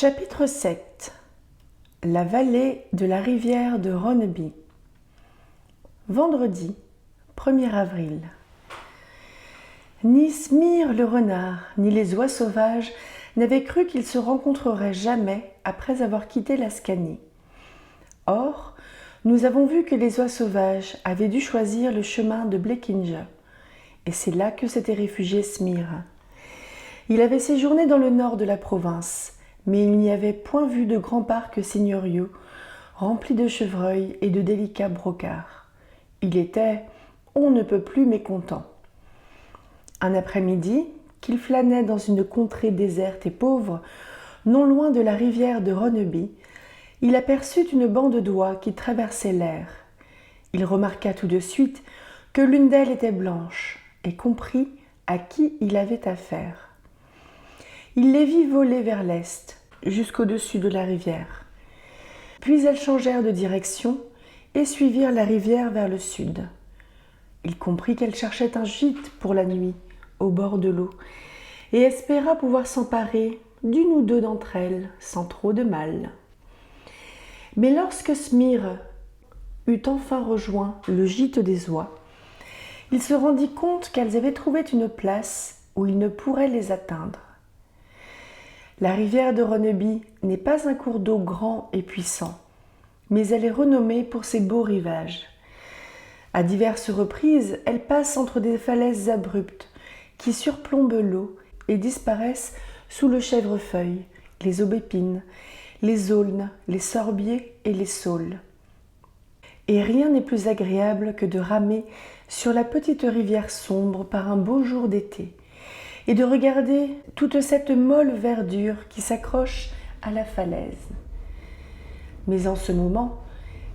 Chapitre 7. La vallée de la rivière de Ronneby. Vendredi, 1er avril. Ni Smyr le renard, ni les oies sauvages n'avaient cru qu'ils se rencontreraient jamais après avoir quitté la Scanie. Or, nous avons vu que les oies sauvages avaient dû choisir le chemin de Blekinge, et c'est là que s'était réfugié Smyr. Il avait séjourné dans le nord de la province, mais il n'y avait point vu de grands parcs seigneuriaux, remplis de chevreuils et de délicats brocards. Il était, on ne peut plus mécontent. Un après-midi, qu'il flânait dans une contrée déserte et pauvre, non loin de la rivière de Ronneby, il aperçut une bande d'oies qui traversaient l'air. Il remarqua tout de suite que l'une d'elles était blanche et comprit à qui il avait affaire. Il les vit voler vers l'est, jusqu'au-dessus de la rivière. Puis elles changèrent de direction et suivirent la rivière vers le sud. Il comprit qu'elles cherchaient un gîte pour la nuit, au bord de l'eau, et espéra pouvoir s'emparer d'une ou deux d'entre elles sans trop de mal. Mais lorsque Smyr eut enfin rejoint le gîte des oies, il se rendit compte qu'elles avaient trouvé une place où il ne pourrait les atteindre. La rivière de Ronneby n'est pas un cours d'eau grand et puissant, mais elle est renommée pour ses beaux rivages. À diverses reprises, elle passe entre des falaises abruptes qui surplombent l'eau et disparaissent sous le chèvrefeuille, les aubépines, les aulnes, les sorbiers et les saules. Et rien n'est plus agréable que de ramer sur la petite rivière sombre par un beau jour d'été, et de regarder toute cette molle verdure qui s'accroche à la falaise. Mais en ce moment,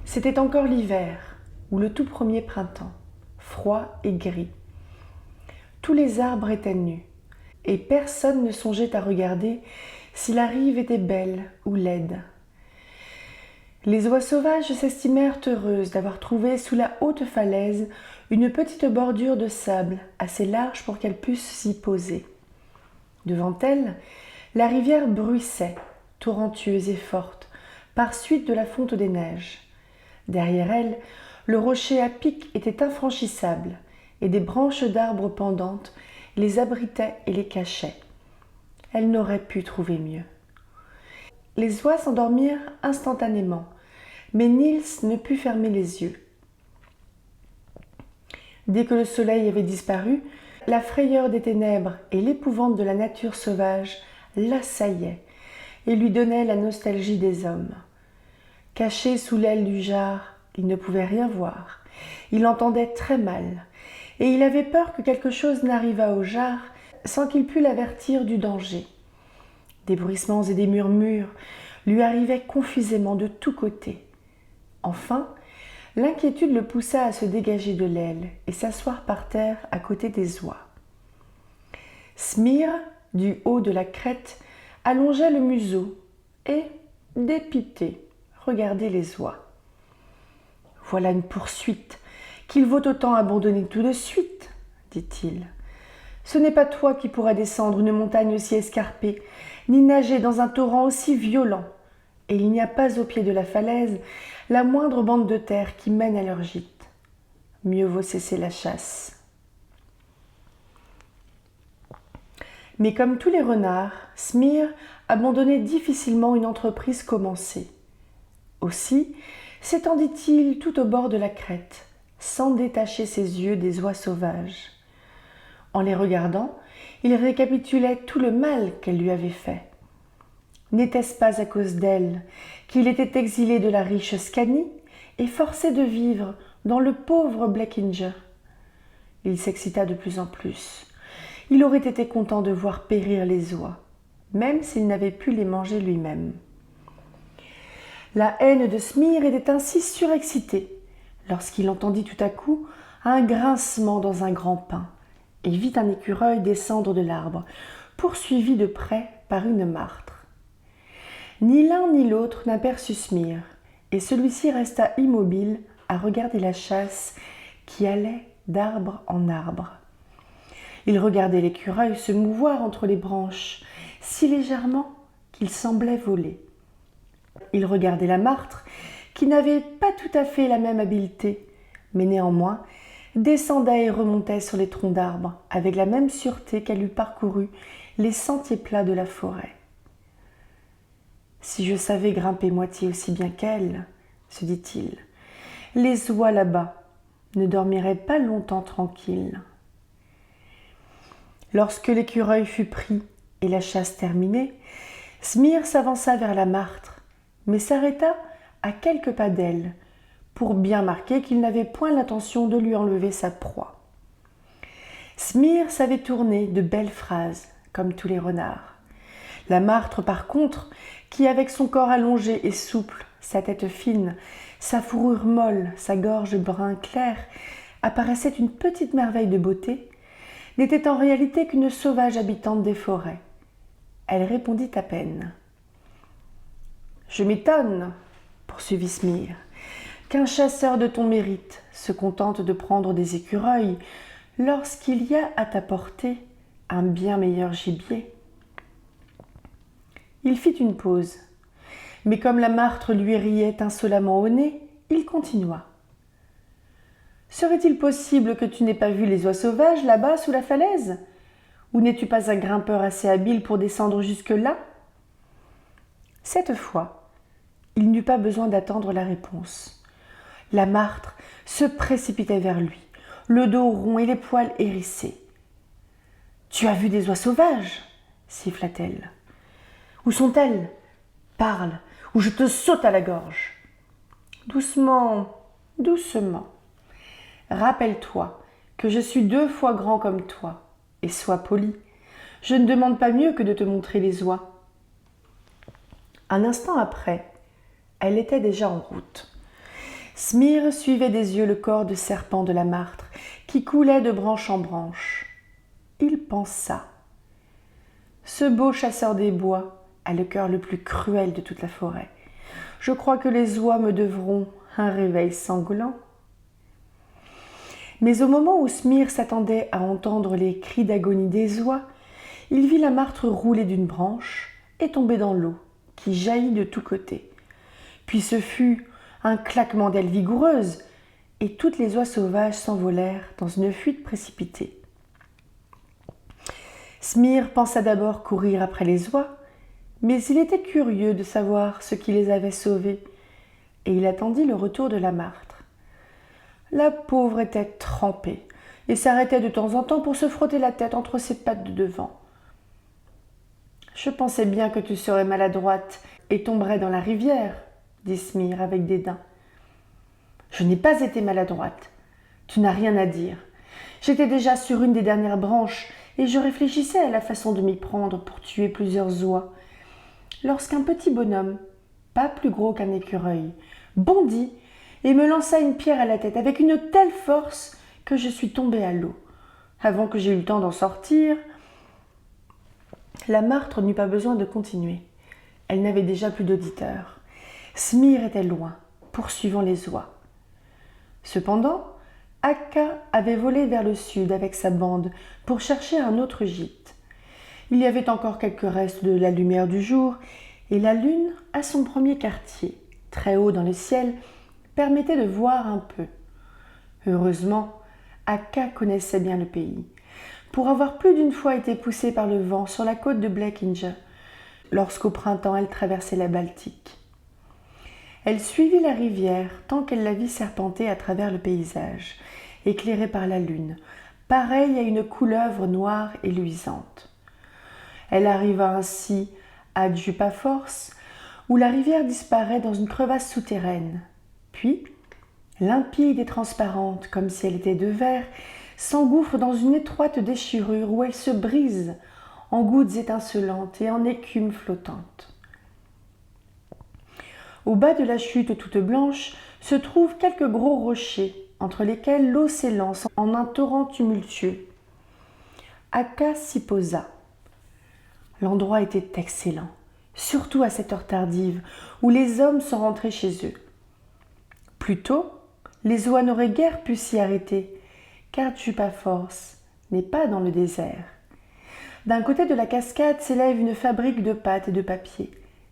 c'était encore l'hiver, ou le tout premier printemps, froid et gris. Tous les arbres étaient nus, et personne ne songeait à regarder si la rive était belle ou laide. Les oies sauvages s'estimèrent heureuses d'avoir trouvé sous la haute falaise une petite bordure de sable assez large pour qu'elles pussent s'y poser. Devant elles, la rivière bruissait, torrentueuse et forte, par suite de la fonte des neiges. Derrière elle, le rocher à pic était infranchissable, et des branches d'arbres pendantes les abritaient et les cachaient. Elles n'auraient pu trouver mieux. Les oies s'endormirent instantanément, mais Niels ne put fermer les yeux. Dès que le soleil avait disparu, la frayeur des ténèbres et l'épouvante de la nature sauvage l'assaillaient et lui donnaient la nostalgie des hommes. Caché sous l'aile du jar, il ne pouvait rien voir. Il entendait très mal, et il avait peur que quelque chose n'arrivât au jar sans qu'il pût l'avertir du danger. Des bruissements et des murmures lui arrivaient confusément de tous côtés. Enfin, l'inquiétude le poussa à se dégager de l'aile et s'asseoir par terre à côté des oies. Smyr, du haut de la crête, allongeait le museau et, dépité, regardait les oies. « Voilà une poursuite qu'il vaut autant abandonner tout de suite, » dit-il. « Ce n'est pas toi qui pourras descendre une montagne aussi escarpée, ni nager dans un torrent aussi violent, et il n'y a pas au pied de la falaise la moindre bande de terre qui mène à leur gîte. Mieux vaut cesser la chasse. » Mais comme tous les renards, Smyr abandonnait difficilement une entreprise commencée. Aussi s'étendit-il tout au bord de la crête, sans détacher ses yeux des oies sauvages. En les regardant, il récapitulait tout le mal qu'elles lui avaient fait. N'était-ce pas à cause d'elle qu'il était exilé de la riche Scanie et forcé de vivre dans le pauvre Blekinge? Il s'excita de plus en plus. Il aurait été content de voir périr les oies, même s'il n'avait pu les manger lui-même. La haine de Smyr était ainsi surexcitée lorsqu'il entendit tout à coup un grincement dans un grand pin et vit un écureuil descendre de l'arbre, poursuivi de près par une martre. Ni l'un ni l'autre n'aperçut Smyr, et celui-ci resta immobile à regarder la chasse qui allait d'arbre en arbre. Il regardait l'écureuil se mouvoir entre les branches si légèrement qu'il semblait voler. Il regardait la martre, qui n'avait pas tout à fait la même habileté, mais néanmoins descendait et remontait sur les troncs d'arbres avec la même sûreté qu'elle eût parcouru les sentiers plats de la forêt. « Si je savais grimper moitié aussi bien qu'elle, se dit-il, les oies là-bas ne dormiraient pas longtemps tranquilles. » Lorsque l'écureuil fut pris et la chasse terminée, Smyr s'avança vers la martre, mais s'arrêta à quelques pas d'elle, pour bien marquer qu'il n'avait point l'intention de lui enlever sa proie. Smyr savait tourner de belles phrases, comme tous les renards. La martre, par contre, qui avec son corps allongé et souple, sa tête fine, sa fourrure molle, sa gorge brun clair, apparaissait une petite merveille de beauté, n'était en réalité qu'une sauvage habitante des forêts. Elle répondit à peine. « Je m'étonne, poursuivit Smyr, qu'un chasseur de ton mérite se contente de prendre des écureuils lorsqu'il y a à ta portée un bien meilleur gibier. » Il fit une pause, mais comme la martre lui riait insolemment au nez, il continua. « Serait-il possible que tu n'aies pas vu les oies sauvages là-bas sous la falaise ? Ou n'es-tu pas un grimpeur assez habile pour descendre jusque-là » Cette fois, il n'eut pas besoin d'attendre la réponse. La martre se précipitait vers lui, le dos rond et les poils hérissés. « Tu as vu des oies sauvages » siffla-t-elle. « Où sont-elles ? Parle, ou je te saute à la gorge. » Doucement, doucement. Rappelle-toi que je suis 2 fois grand comme toi, et sois poli. Je ne demande pas mieux que de te montrer les oies. Un instant après, elle était déjà en route. Smyr suivait des yeux le corps de serpent de la martre, qui coulait de branche en branche. Il pensa. Ce beau chasseur des bois a le cœur le plus cruel de toute la forêt. Je crois que les oies me devront un réveil sanglant. Mais au moment où Smyr s'attendait à entendre les cris d'agonie des oies, il vit la martre rouler d'une branche et tomber dans l'eau, qui jaillit de tous côtés. Puis ce fut un claquement d'ailes vigoureuses, et toutes les oies sauvages s'envolèrent dans une fuite précipitée. Smyr pensa d'abord courir après les oies, mais il était curieux de savoir ce qui les avait sauvées, et il attendit le retour de la martre. La pauvre était trempée, et s'arrêtait de temps en temps pour se frotter la tête entre ses pattes de devant. « Je pensais bien que tu serais maladroite et tomberais dans la rivière, » dit Smyr avec dédain. « Je n'ai pas été maladroite. Tu n'as rien à dire. J'étais déjà sur une des dernières branches et je réfléchissais à la façon de m'y prendre pour tuer plusieurs oies, lorsqu'un petit bonhomme, pas plus gros qu'un écureuil, bondit et me lança une pierre à la tête avec une telle force que je suis tombée à l'eau. Avant que j'aie eu le temps d'en sortir, la martre n'eut pas besoin de continuer. Elle n'avait déjà plus d'auditeurs. Smyr était loin, poursuivant les oies. Cependant, Akka avait volé vers le sud avec sa bande pour chercher un autre gîte. Il y avait encore quelques restes de la lumière du jour, et la lune, à son premier quartier, très haut dans le ciel, permettait de voir un peu. Heureusement, Akka connaissait bien le pays, pour avoir plus d'une fois été poussée par le vent sur la côte de Blekinge, lorsqu'au printemps elle traversait la Baltique. Elle suivit la rivière tant qu'elle la vit serpenter à travers le paysage, éclairée par la lune, pareille à une couleuvre noire et luisante. Elle arriva ainsi à Djupafors, où la rivière disparaît dans une crevasse souterraine. Puis, limpide et transparente, comme si elle était de verre, s'engouffre dans une étroite déchirure où elle se brise en gouttes étincelantes et en écume flottante. Au bas de la chute toute blanche se trouvent quelques gros rochers, entre lesquels l'eau s'élance en un torrent tumultueux. Akka s'y posa. L'endroit était excellent, surtout à cette heure tardive, où les hommes sont rentrés chez eux. Plus tôt, les oies n'auraient guère pu s'y arrêter, car Djupafors n'est pas dans le désert. D'un côté de la cascade s'élève une fabrique de pâtes et de papier,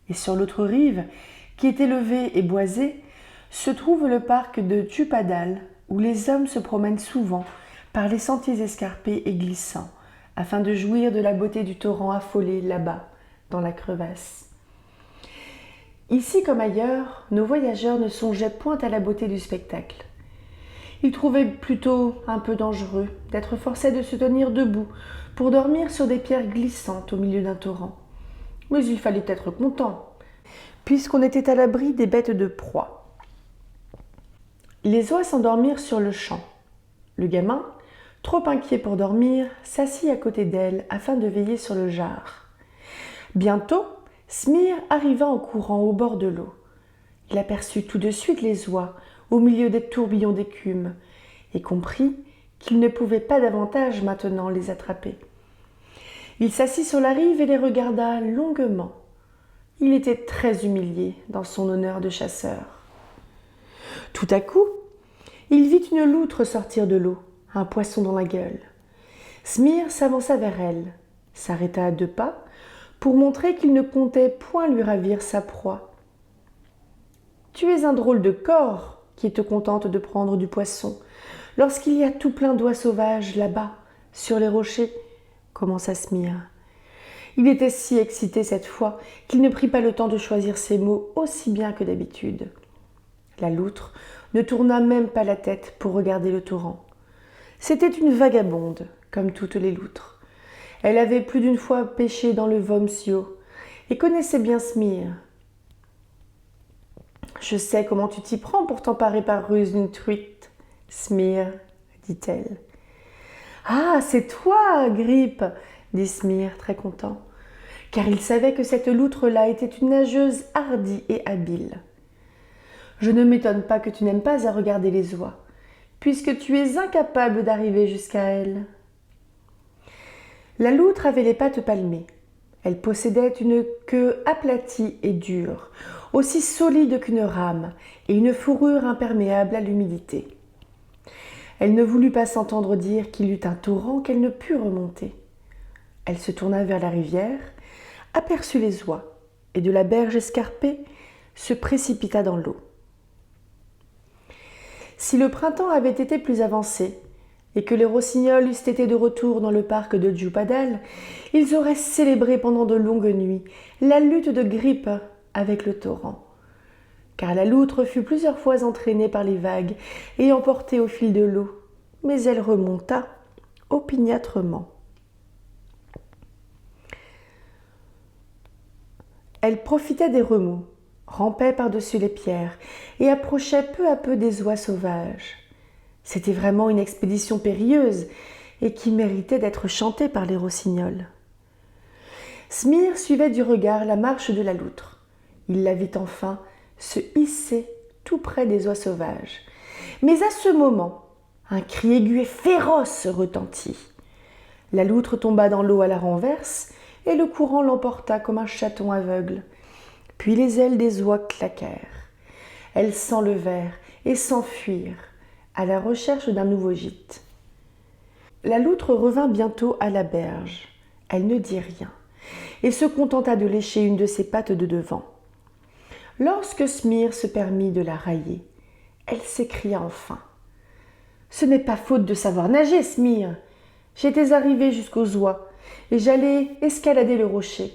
et sur l'autre rive, qui est élevée et boisée, se trouve le parc de Djupadal, où les hommes se promènent souvent par les sentiers escarpés et glissants, afin de jouir de la beauté du torrent affolé là-bas, dans la crevasse. Ici comme ailleurs, nos voyageurs ne songeaient point à la beauté du spectacle. Ils trouvaient plutôt un peu dangereux d'être forcés de se tenir debout pour dormir sur des pierres glissantes au milieu d'un torrent. Mais il fallait être content, puisqu'on était à l'abri des bêtes de proie. Les oies s'endormirent sur le champ. Le gamin, trop inquiet pour dormir, s'assit à côté d'elle afin de veiller sur le jar. Bientôt, Smir arriva en courant au bord de l'eau. Il aperçut tout de suite les oies au milieu des tourbillons d'écume et comprit qu'il ne pouvait pas davantage maintenant les attraper. Il s'assit sur la rive et les regarda longuement. Il était très humilié dans son honneur de chasseur. Tout à coup, il vit une loutre sortir de l'eau, un poisson dans la gueule. Smir s'avança vers elle, s'arrêta à 2 pas pour montrer qu'il ne comptait point lui ravir sa proie. « Tu es un drôle de corps qui te contente de prendre du poisson, lorsqu'il y a tout plein d'oies sauvages là-bas, sur les rochers, » commença Smir. Il était si excité cette fois qu'il ne prit pas le temps de choisir ses mots aussi bien que d'habitude. La loutre ne tourna même pas la tête pour regarder le torrent. C'était une vagabonde, comme toutes les loutres. Elle avait plus d'une fois pêché dans le Vomsio et connaissait bien Smir. « Je sais comment tu t'y prends pour t'emparer par ruse d'une truite, Smir, dit-elle. « Ah, c'est toi, Grippe, dit Smir, très content, car il savait que cette loutre-là était une nageuse hardie et habile. Je ne m'étonne pas que tu n'aimes pas à regarder les oies, puisque tu es incapable d'arriver jusqu'à elles. » La loutre avait les pattes palmées. Elle possédait une queue aplatie et dure, aussi solide qu'une rame, et une fourrure imperméable à l'humidité. Elle ne voulut pas s'entendre dire qu'il eût un torrent qu'elle ne put remonter. Elle se tourna vers la rivière, aperçut les oies, et de la berge escarpée se précipita dans l'eau. Si le printemps avait été plus avancé, et que les rossignols eussent été de retour dans le parc de Djupadal, ils auraient célébré pendant de longues nuits la lutte de Grippe avec le torrent. Car la loutre fut plusieurs fois entraînée par les vagues et emportée au fil de l'eau, mais elle remonta opiniâtrement. Elle profitait des remous, rampait par-dessus les pierres et approchait peu à peu des oies sauvages. C'était vraiment une expédition périlleuse et qui méritait d'être chantée par les rossignols. Smir suivait du regard la marche de la loutre. Il la vit enfin se hisser tout près des oies sauvages. Mais à ce moment, un cri aigu et féroce retentit. La loutre tomba dans l'eau à la renverse et le courant l'emporta comme un chaton aveugle. Puis les ailes des oies claquèrent. Elles s'enlevèrent et s'enfuirent à la recherche d'un nouveau gîte. La loutre revint bientôt à la berge. Elle ne dit rien et se contenta de lécher une de ses pattes de devant. Lorsque Smir se permit de la railler, elle s'écria enfin. « Ce n'est pas faute de savoir nager, Smir. J'étais arrivée jusqu'aux oies et j'allais escalader le rocher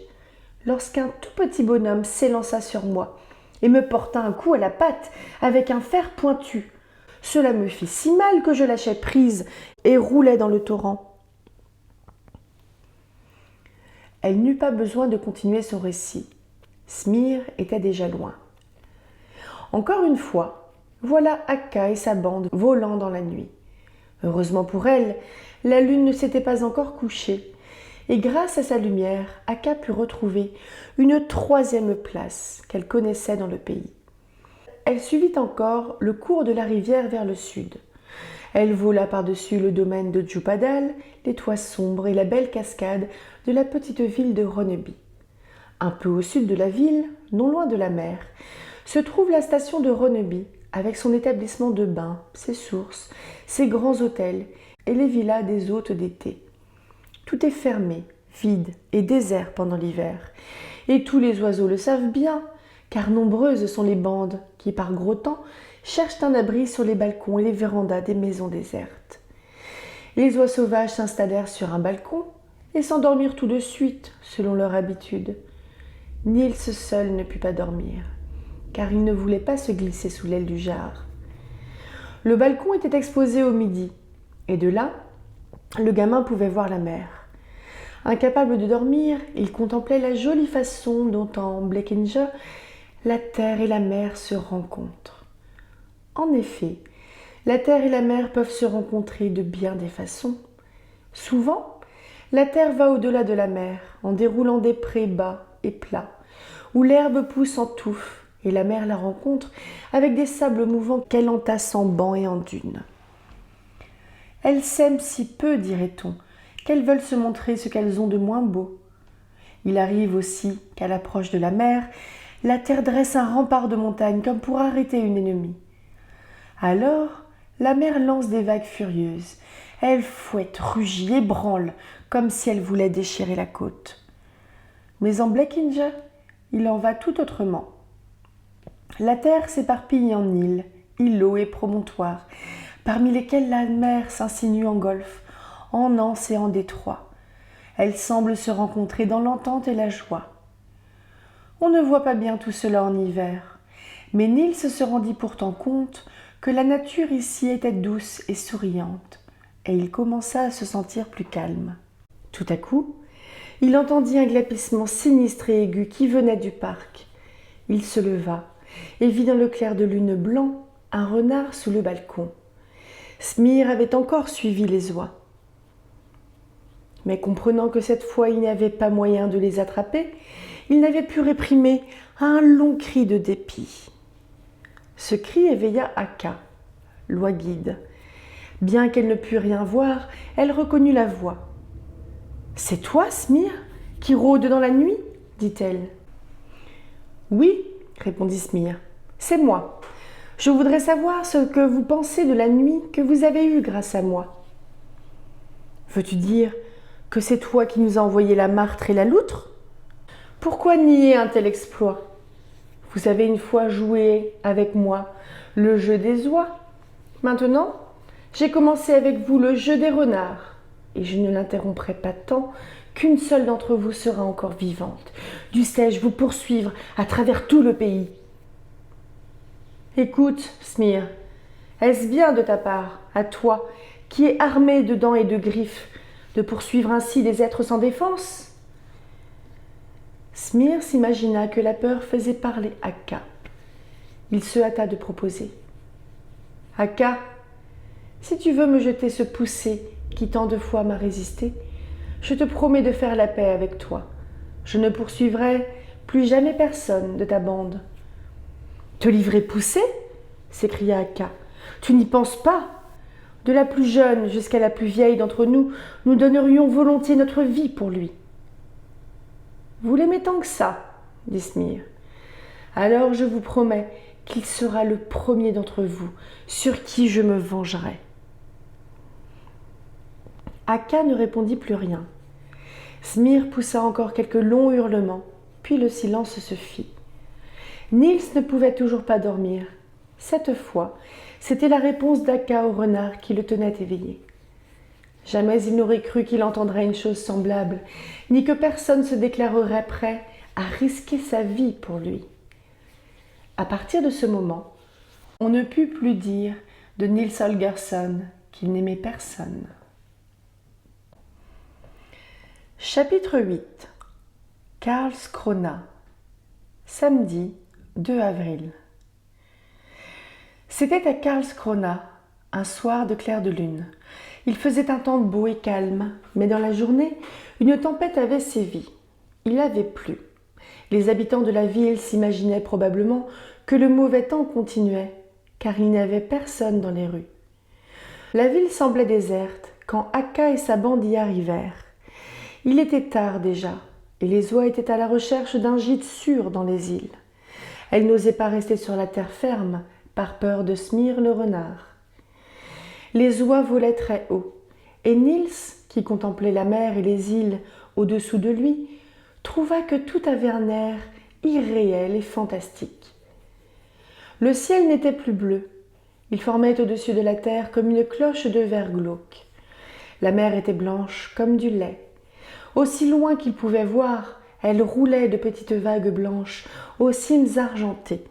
lorsqu'un tout petit bonhomme s'élança sur moi et me porta un coup à la patte avec un fer pointu. Cela me fit si mal que je lâchai prise et roulai dans le torrent. » Elle n'eut pas besoin de continuer son récit. Smir était déjà loin. Encore une fois, voilà Akka et sa bande volant dans la nuit. Heureusement pour elle, la lune ne s'était pas encore couchée, et grâce à sa lumière, Akka put retrouver une 3e place qu'elle connaissait dans le pays. Elle suivit encore le cours de la rivière vers le sud. Elle vola par-dessus le domaine de Djupadal, les toits sombres et la belle cascade de la petite ville de Ronneby. Un peu au sud de la ville, non loin de la mer, se trouve la station de Ronneby, avec son établissement de bains, ses sources, ses grands hôtels et les villas des hôtes d'été. Tout est fermé, vide et désert pendant l'hiver. Et tous les oiseaux le savent bien, car nombreuses sont les bandes qui, par gros temps, cherchent un abri sur les balcons et les vérandas des maisons désertes. Les oies sauvages s'installèrent sur un balcon et s'endormirent tout de suite, selon leur habitude. Niels seul ne put pas dormir, car il ne voulait pas se glisser sous l'aile du jar. Le balcon était exposé au midi, et de là, le gamin pouvait voir la mer. Incapable de dormir, il contemplait la jolie façon dont en Blekinge, la terre et la mer se rencontrent. En effet, la terre et la mer peuvent se rencontrer de bien des façons. Souvent, la terre va au-delà de la mer, en déroulant des prés bas et plats, où l'herbe pousse en touffes, et la mer la rencontre avec des sables mouvants qu'elle entasse en bancs et en dunes. Elles s'aiment si peu, dirait-on, qu'elles veulent se montrer ce qu'elles ont de moins beau. Il arrive aussi qu'à l'approche de la mer, la terre dresse un rempart de montagnes comme pour arrêter une ennemie. Alors, la mer lance des vagues furieuses. Elle fouette, rugit, ébranle, comme si elle voulait déchirer la côte. Mais en Blekinge, il en va tout autrement. La terre s'éparpille en îles, îlots et promontoires, parmi lesquels la mer s'insinue en golfe, en anse et en détroit. Elles semblent se rencontrer dans l'entente et la joie. On ne voit pas bien tout cela en hiver, mais Niels se rendit pourtant compte que la nature ici était douce et souriante, et il commença à se sentir plus calme. Tout à coup, il entendit un glapissement sinistre et aigu qui venait du parc. Il se leva et vit dans le clair de lune blanc un renard sous le balcon. Smir avait encore suivi les oies. Mais comprenant que cette fois il n'y avait pas moyen de les attraper, il n'avait pu réprimer un long cri de dépit. Ce cri éveilla Akka, l'oie guide. Bien qu'elle ne pût rien voir, elle reconnut la voix. « C'est toi, Smir, qui rôde dans la nuit ?» dit-elle. « Oui, » répondit Smir, « c'est moi. Je voudrais savoir ce que vous pensez de la nuit que vous avez eue grâce à moi. »« Veux-tu dire que c'est toi qui nous as envoyé la martre et la loutre ? Pourquoi nier un tel exploit ? Vous avez une fois joué avec moi le jeu des oies. Maintenant, j'ai commencé avec vous le jeu des renards, et je ne l'interromprai pas tant qu'une seule d'entre vous sera encore vivante. Dussé-je vous poursuivre à travers tout le pays ? Écoute, Smir, est-ce bien de ta part, à toi, qui es armé de dents et de griffes, de poursuivre ainsi des êtres sans défense ? Smir s'imagina que la peur faisait parler Akka. Il se hâta de proposer. « Akka, si tu veux me jeter ce poussé qui tant de fois m'a résisté, je te promets de faire la paix avec toi. Je ne poursuivrai plus jamais personne de ta bande. »« Te livrer poussé ?» s'écria Akka. « Tu n'y penses pas ? De la plus jeune jusqu'à la plus vieille d'entre nous, nous donnerions volontiers notre vie pour lui. »« Vous l'aimez tant que ça ?» dit Smir. « Alors je vous promets qu'il sera le premier d'entre vous sur qui je me vengerai. » Akka ne répondit plus rien. Smir poussa encore quelques longs hurlements, puis le silence se fit. Niels ne pouvait toujours pas dormir. Cette fois, c'était la réponse d'Akka au renard qui le tenait éveillé. Jamais il n'aurait cru qu'il entendrait une chose semblable, ni que personne se déclarerait prêt à risquer sa vie pour lui. À partir de ce moment, on ne put plus dire de Niels Holgersson qu'il n'aimait personne. Chapitre 8. Karlskrona. Samedi 2 avril. C'était à Karlskrona, un soir de clair de lune. Il faisait un temps beau et calme, mais dans la journée, une tempête avait sévi. Il avait plu. Les habitants de la ville s'imaginaient probablement que le mauvais temps continuait, car il n'y avait personne dans les rues. La ville semblait déserte quand Akka et sa bande y arrivèrent. Il était tard déjà, et les oies étaient à la recherche d'un gîte sûr dans les îles. Elles n'osaient pas rester sur la terre ferme, par peur de Smir le renard. Les oies volaient très haut, et Niels, qui contemplait la mer et les îles au-dessous de lui, trouva que tout avait un air irréel et fantastique. Le ciel n'était plus bleu. Il formait au-dessus de la terre comme une cloche de verre glauque. La mer était blanche comme du lait. Aussi loin qu'il pouvait voir, elle roulait de petites vagues blanches aux cimes argentées.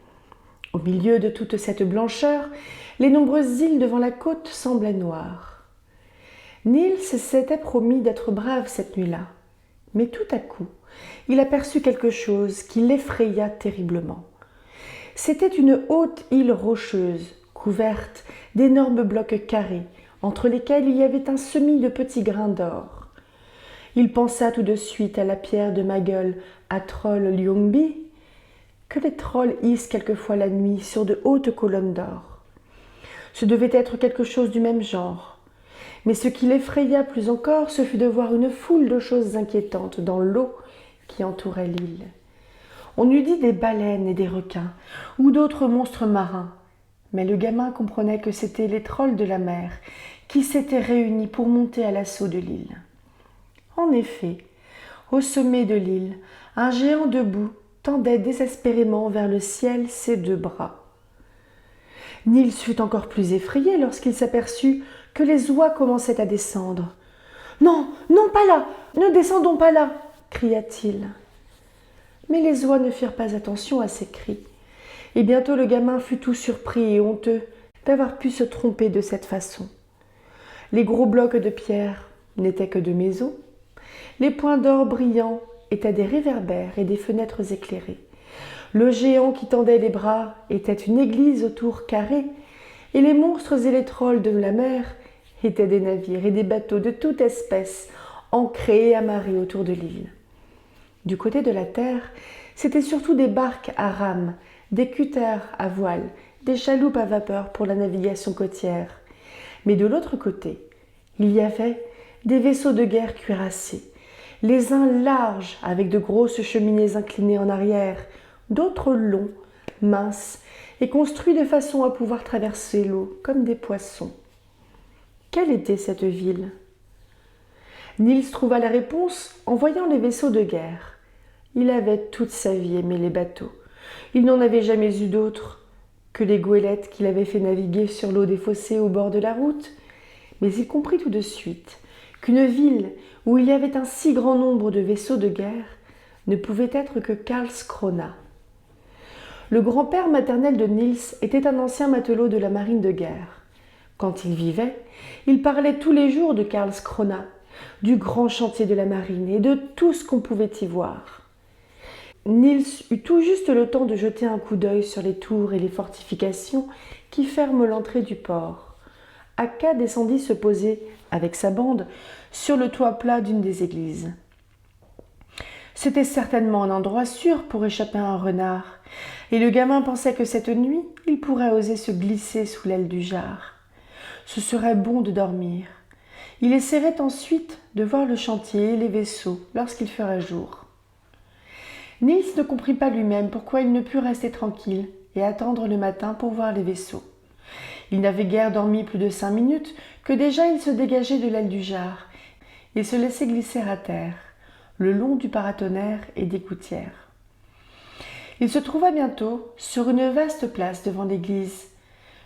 Au milieu de toute cette blancheur, les nombreuses îles devant la côte semblaient noires. Niels s'était promis d'être brave cette nuit-là, mais tout à coup, il aperçut quelque chose qui l'effraya terriblement. C'était une haute île rocheuse, couverte d'énormes blocs carrés, entre lesquels il y avait un semis de petits grains d'or. Il pensa tout de suite à la pierre de Magel à Troll Ljungby, que les trolls hissent quelquefois la nuit sur de hautes colonnes d'or. Ce devait être quelque chose du même genre. Mais ce qui l'effraya plus encore, ce fut de voir une foule de choses inquiétantes dans l'eau qui entourait l'île. On eût dit des baleines et des requins, ou d'autres monstres marins. Mais le gamin comprenait que c'étaient les trolls de la mer qui s'étaient réunis pour monter à l'assaut de l'île. En effet, au sommet de l'île, un géant debout tendait désespérément vers le ciel ses deux bras. Niels fut encore plus effrayé lorsqu'il s'aperçut que les oies commençaient à descendre. « Non, non, pas là, ne descendons pas là !» cria-t-il. Mais les oies ne firent pas attention à ses cris, et bientôt le gamin fut tout surpris et honteux d'avoir pu se tromper de cette façon. Les gros blocs de pierre n'étaient que de maisons, les points d'or brillants étaient des réverbères et des fenêtres éclairées. Le géant qui tendait les bras était une église aux tours carrées, et les monstres et les trolls de la mer étaient des navires et des bateaux de toute espèce, ancrés et amarrés autour de l'île. Du côté de la terre, c'étaient surtout des barques à rames, des cutters à voile, des chaloupes à vapeur pour la navigation côtière. Mais de l'autre côté, il y avait des vaisseaux de guerre cuirassés, les uns larges avec de grosses cheminées inclinées en arrière, d'autres longs, minces et construits de façon à pouvoir traverser l'eau comme des poissons. Quelle était cette ville ? Niels trouva la réponse en voyant les vaisseaux de guerre. Il avait toute sa vie aimé les bateaux. Il n'en avait jamais eu d'autres que les goélettes qu'il avait fait naviguer sur l'eau des fossés au bord de la route. Mais il comprit tout de suite qu'une ville où il y avait un si grand nombre de vaisseaux de guerre ne pouvait être que Karlskrona. Le grand-père maternel de Niels était un ancien matelot de la marine de guerre. Quand il vivait, il parlait tous les jours de Karlskrona, du grand chantier de la marine et de tout ce qu'on pouvait y voir. Niels eut tout juste le temps de jeter un coup d'œil sur les tours et les fortifications qui ferment l'entrée du port. Akka descendit se poser, avec sa bande, sur le toit plat d'une des églises. C'était certainement un endroit sûr pour échapper à un renard, et le gamin pensait que cette nuit, il pourrait oser se glisser sous l'aile du jar. Ce serait bon de dormir. Il essaierait ensuite de voir le chantier et les vaisseaux lorsqu'il ferait jour. Niels ne comprit pas lui-même pourquoi il ne put rester tranquille et attendre le matin pour voir les vaisseaux. Il n'avait guère dormi plus de 5 minutes que déjà il se dégageait de l'aile du jar et se laissait glisser à terre, le long du paratonnerre et des gouttières. Il se trouva bientôt sur une vaste place devant l'église.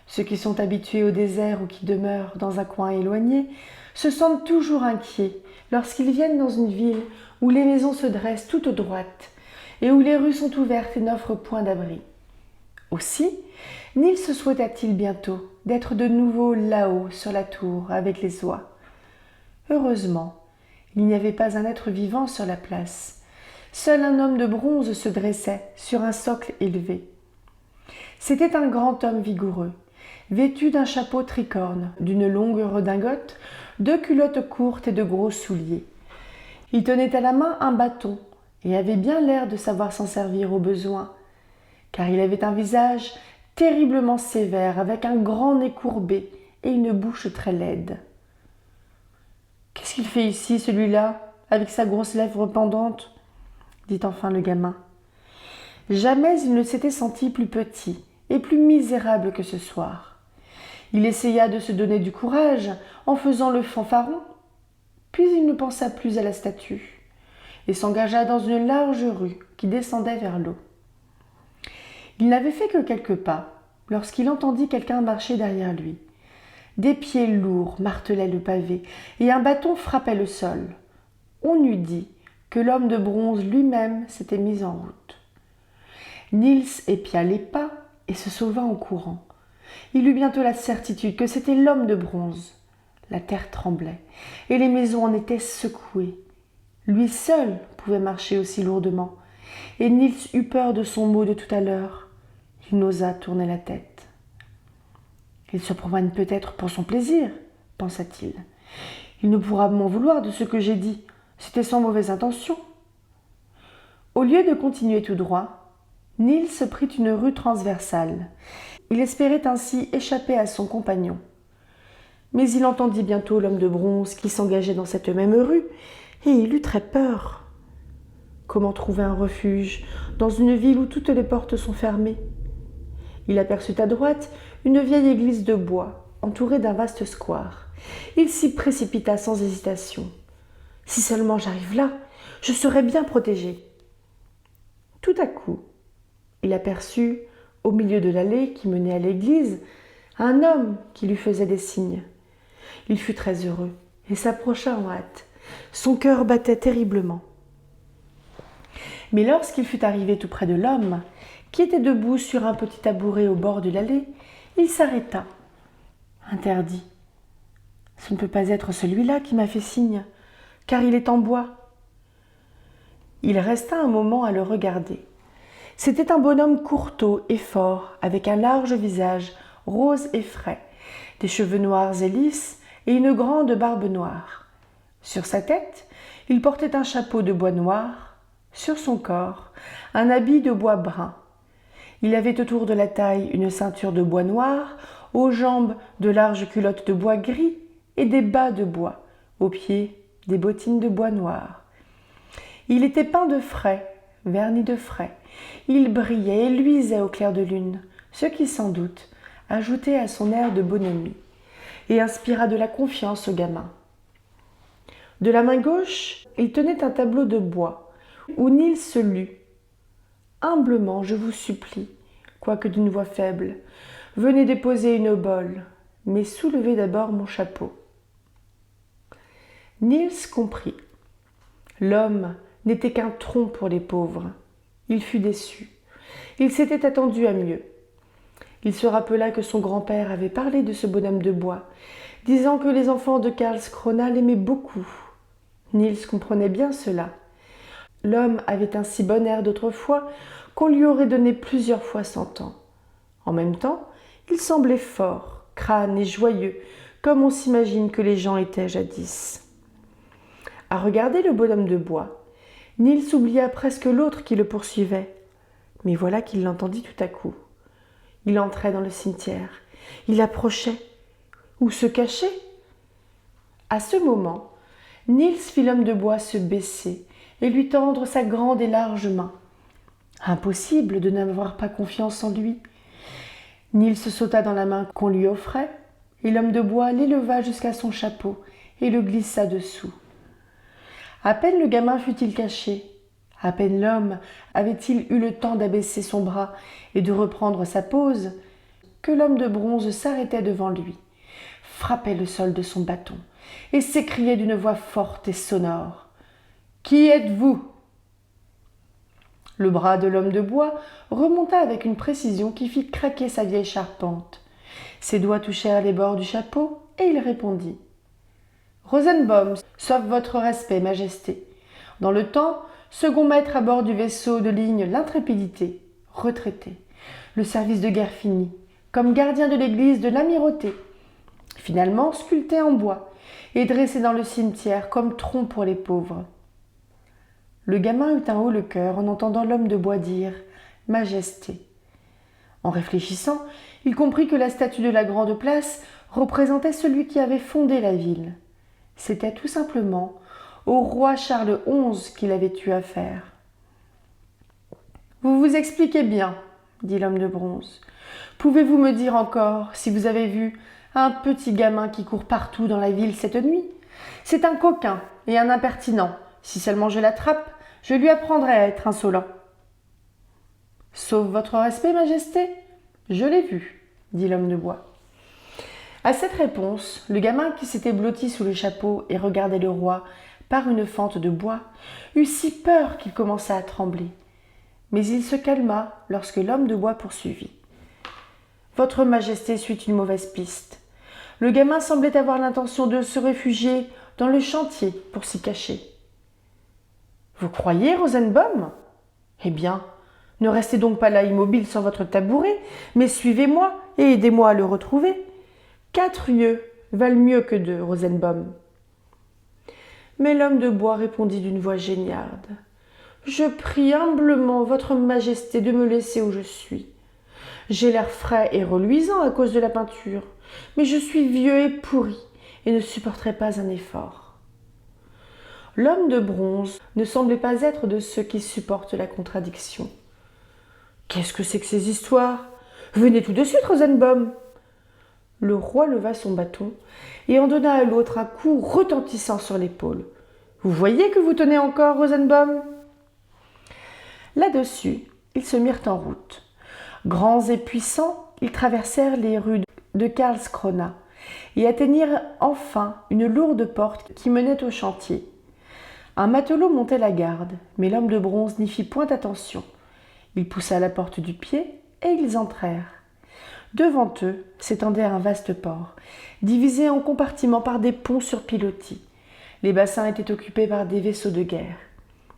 Ceux qui sont habitués au désert ou qui demeurent dans un coin éloigné se sentent toujours inquiets lorsqu'ils viennent dans une ville où les maisons se dressent toutes droites et où les rues sont ouvertes et n'offrent point d'abri. Aussi, Niels souhaita-t-il bientôt d'être de nouveau là-haut sur la tour avec les oies. Heureusement, il n'y avait pas un être vivant sur la place. Seul un homme de bronze se dressait sur un socle élevé. C'était un grand homme vigoureux, vêtu d'un chapeau tricorne, d'une longue redingote, de culottes courtes et de gros souliers. Il tenait à la main un bâton et avait bien l'air de savoir s'en servir au besoin, car il avait un visage terriblement sévère, avec un grand nez courbé et une bouche très laide. « Qu'est-ce qu'il fait ici, celui-là, avec sa grosse lèvre pendante ?» dit enfin le gamin. Jamais il ne s'était senti plus petit et plus misérable que ce soir. Il essaya de se donner du courage en faisant le fanfaron, puis il ne pensa plus à la statue. et s'engagea dans une large rue qui descendait vers l'eau. Il n'avait fait que quelques pas lorsqu'il entendit quelqu'un marcher derrière lui. Des pieds lourds martelaient le pavé et un bâton frappait le sol. On eût dit que l'homme de bronze lui-même s'était mis en route. Niels épia les pas et se sauva en courant. Il eut bientôt la certitude que c'était l'homme de bronze. La terre tremblait et les maisons en étaient secouées. Lui seul pouvait marcher aussi lourdement, et Niels eut peur de son mot de tout à l'heure. Il n'osa tourner la tête. Il se promène peut-être pour son plaisir, pensa-t-il. Il ne pourra m'en vouloir de ce que j'ai dit. C'était sans mauvaise intention. Au lieu de continuer tout droit, Niels prit une rue transversale. Il espérait ainsi échapper à son compagnon. Mais il entendit bientôt l'homme de bronze qui s'engageait dans cette même rue, et il eut très peur. Comment trouver un refuge dans une ville où toutes les portes sont fermées? Il aperçut à droite une vieille église de bois, entourée d'un vaste square. Il s'y précipita sans hésitation. Si seulement j'arrive là, je serai bien protégé. Tout à coup, il aperçut, au milieu de l'allée qui menait à l'église, un homme qui lui faisait des signes. Il fut très heureux et s'approcha en hâte. Son cœur battait terriblement. Mais lorsqu'il fut arrivé tout près de l'homme, qui était debout sur un petit tabouret au bord de l'allée, il s'arrêta. Interdit. Ce ne peut pas être celui-là qui m'a fait signe, car il est en bois. Il resta un moment à le regarder. C'était un bonhomme courteau et fort, avec un large visage, rose et frais, des cheveux noirs et lisses et une grande barbe noire. Sur sa tête, il portait un chapeau de bois noir, sur son corps, un habit de bois brun. Il avait autour de la taille une ceinture de bois noir, aux jambes de larges culottes de bois gris et des bas de bois, aux pieds des bottines de bois noir. Il était peint de frais, verni de frais. Il brillait et luisait au clair de lune, ce qui sans doute ajoutait à son air de bonhomie et inspira de la confiance au gamin. De la main gauche, il tenait un tableau de bois où Niels se lut « Humblement, je vous supplie, quoique d'une voix faible, venez déposer une obole, mais soulevez d'abord mon chapeau. » Niels comprit. L'homme n'était qu'un tronc pour les pauvres. Il fut déçu. Il s'était attendu à mieux. Il se rappela que son grand-père avait parlé de ce bonhomme de bois, disant que les enfants de Karlskrona l'aimaient beaucoup. Niels comprenait bien cela. L'homme avait un si bon air d'autrefois qu'on lui aurait donné plusieurs fois 100 ans. En même temps, il semblait fort, crâne et joyeux, comme on s'imagine que les gens étaient jadis. À regarder le bonhomme de bois, Niels oublia presque l'autre qui le poursuivait. Mais voilà qu'il l'entendit tout à coup. Il entrait dans le cimetière. Il approchait. Où se cachait? À ce moment, Niels fit l'homme de bois se baisser et lui tendre sa grande et large main. Impossible de n'avoir pas confiance en lui. Niels sauta dans la main qu'on lui offrait, et l'homme de bois l'éleva jusqu'à son chapeau et le glissa dessous. À peine le gamin fut-il caché, à peine l'homme avait-il eu le temps d'abaisser son bras et de reprendre sa pose, que l'homme de bronze s'arrêtait devant lui, frappait le sol de son bâton et s'écriait d'une voix forte et sonore « Qui êtes-vous » Le bras de l'homme de bois remonta avec une précision qui fit craquer sa vieille charpente. Ses doigts touchèrent les bords du chapeau et il répondit « Rosenbaum, sauf votre respect, Majesté. Dans le temps, second maître à bord du vaisseau de ligne l'Intrépidité, retraité. Le service de guerre fini, comme gardien de l'église de l'Amirauté. Finalement sculpté en bois et dressé dans le cimetière comme tronc pour les pauvres. » Le gamin eut un haut le cœur en entendant l'homme de bois dire « Majesté ». En réfléchissant, il comprit que la statue de la Grande Place représentait celui qui avait fondé la ville. C'était tout simplement au roi Charles XI qu'il avait eu affaire. « Vous vous expliquez bien, » dit l'homme de bronze. « Pouvez-vous me dire encore si vous avez vu un petit gamin qui court partout dans la ville cette nuit? C'est un coquin et un impertinent. Si seulement je l'attrape, je lui apprendrai à être insolent. Sauf votre respect, Majesté, je l'ai vu, dit l'homme de bois. À cette réponse, le gamin qui s'était blotti sous le chapeau et regardait le roi par une fente de bois eut si peur qu'il commença à trembler. Mais il se calma lorsque l'homme de bois poursuivit. Votre Majesté suit une mauvaise piste. Le gamin semblait avoir l'intention de se réfugier dans le chantier pour s'y cacher. Vous croyez, Rosenbaum? Eh bien, ne restez donc pas là immobile sur votre tabouret, mais suivez-moi et aidez-moi à le retrouver. 4 yeux valent mieux que 2, Rosenbaum. Mais l'homme de bois répondit d'une voix géniarde. Je prie humblement votre Majesté de me laisser où je suis. J'ai l'air frais et reluisant à cause de la peinture, mais je suis vieux et pourri et ne supporterai pas un effort. L'homme de bronze ne semblait pas être de ceux qui supportent la contradiction. Qu'est-ce que c'est que ces histoires? Venez tout de suite, Rosenbaum. Le roi leva son bâton et en donna à l'autre un coup retentissant sur l'épaule. Vous voyez que vous tenez encore, Rosenbaum? Là-dessus, ils se mirent en route. Grands et puissants, ils traversèrent les rues de Karlskrona et atteignirent enfin une lourde porte qui menait au chantier. Un matelot montait la garde, mais l'homme de bronze n'y fit point attention. Il poussa la porte du pied et ils entrèrent. Devant eux s'étendait un vaste port, divisé en compartiments par des ponts sur pilotis. Les bassins étaient occupés par des vaisseaux de guerre.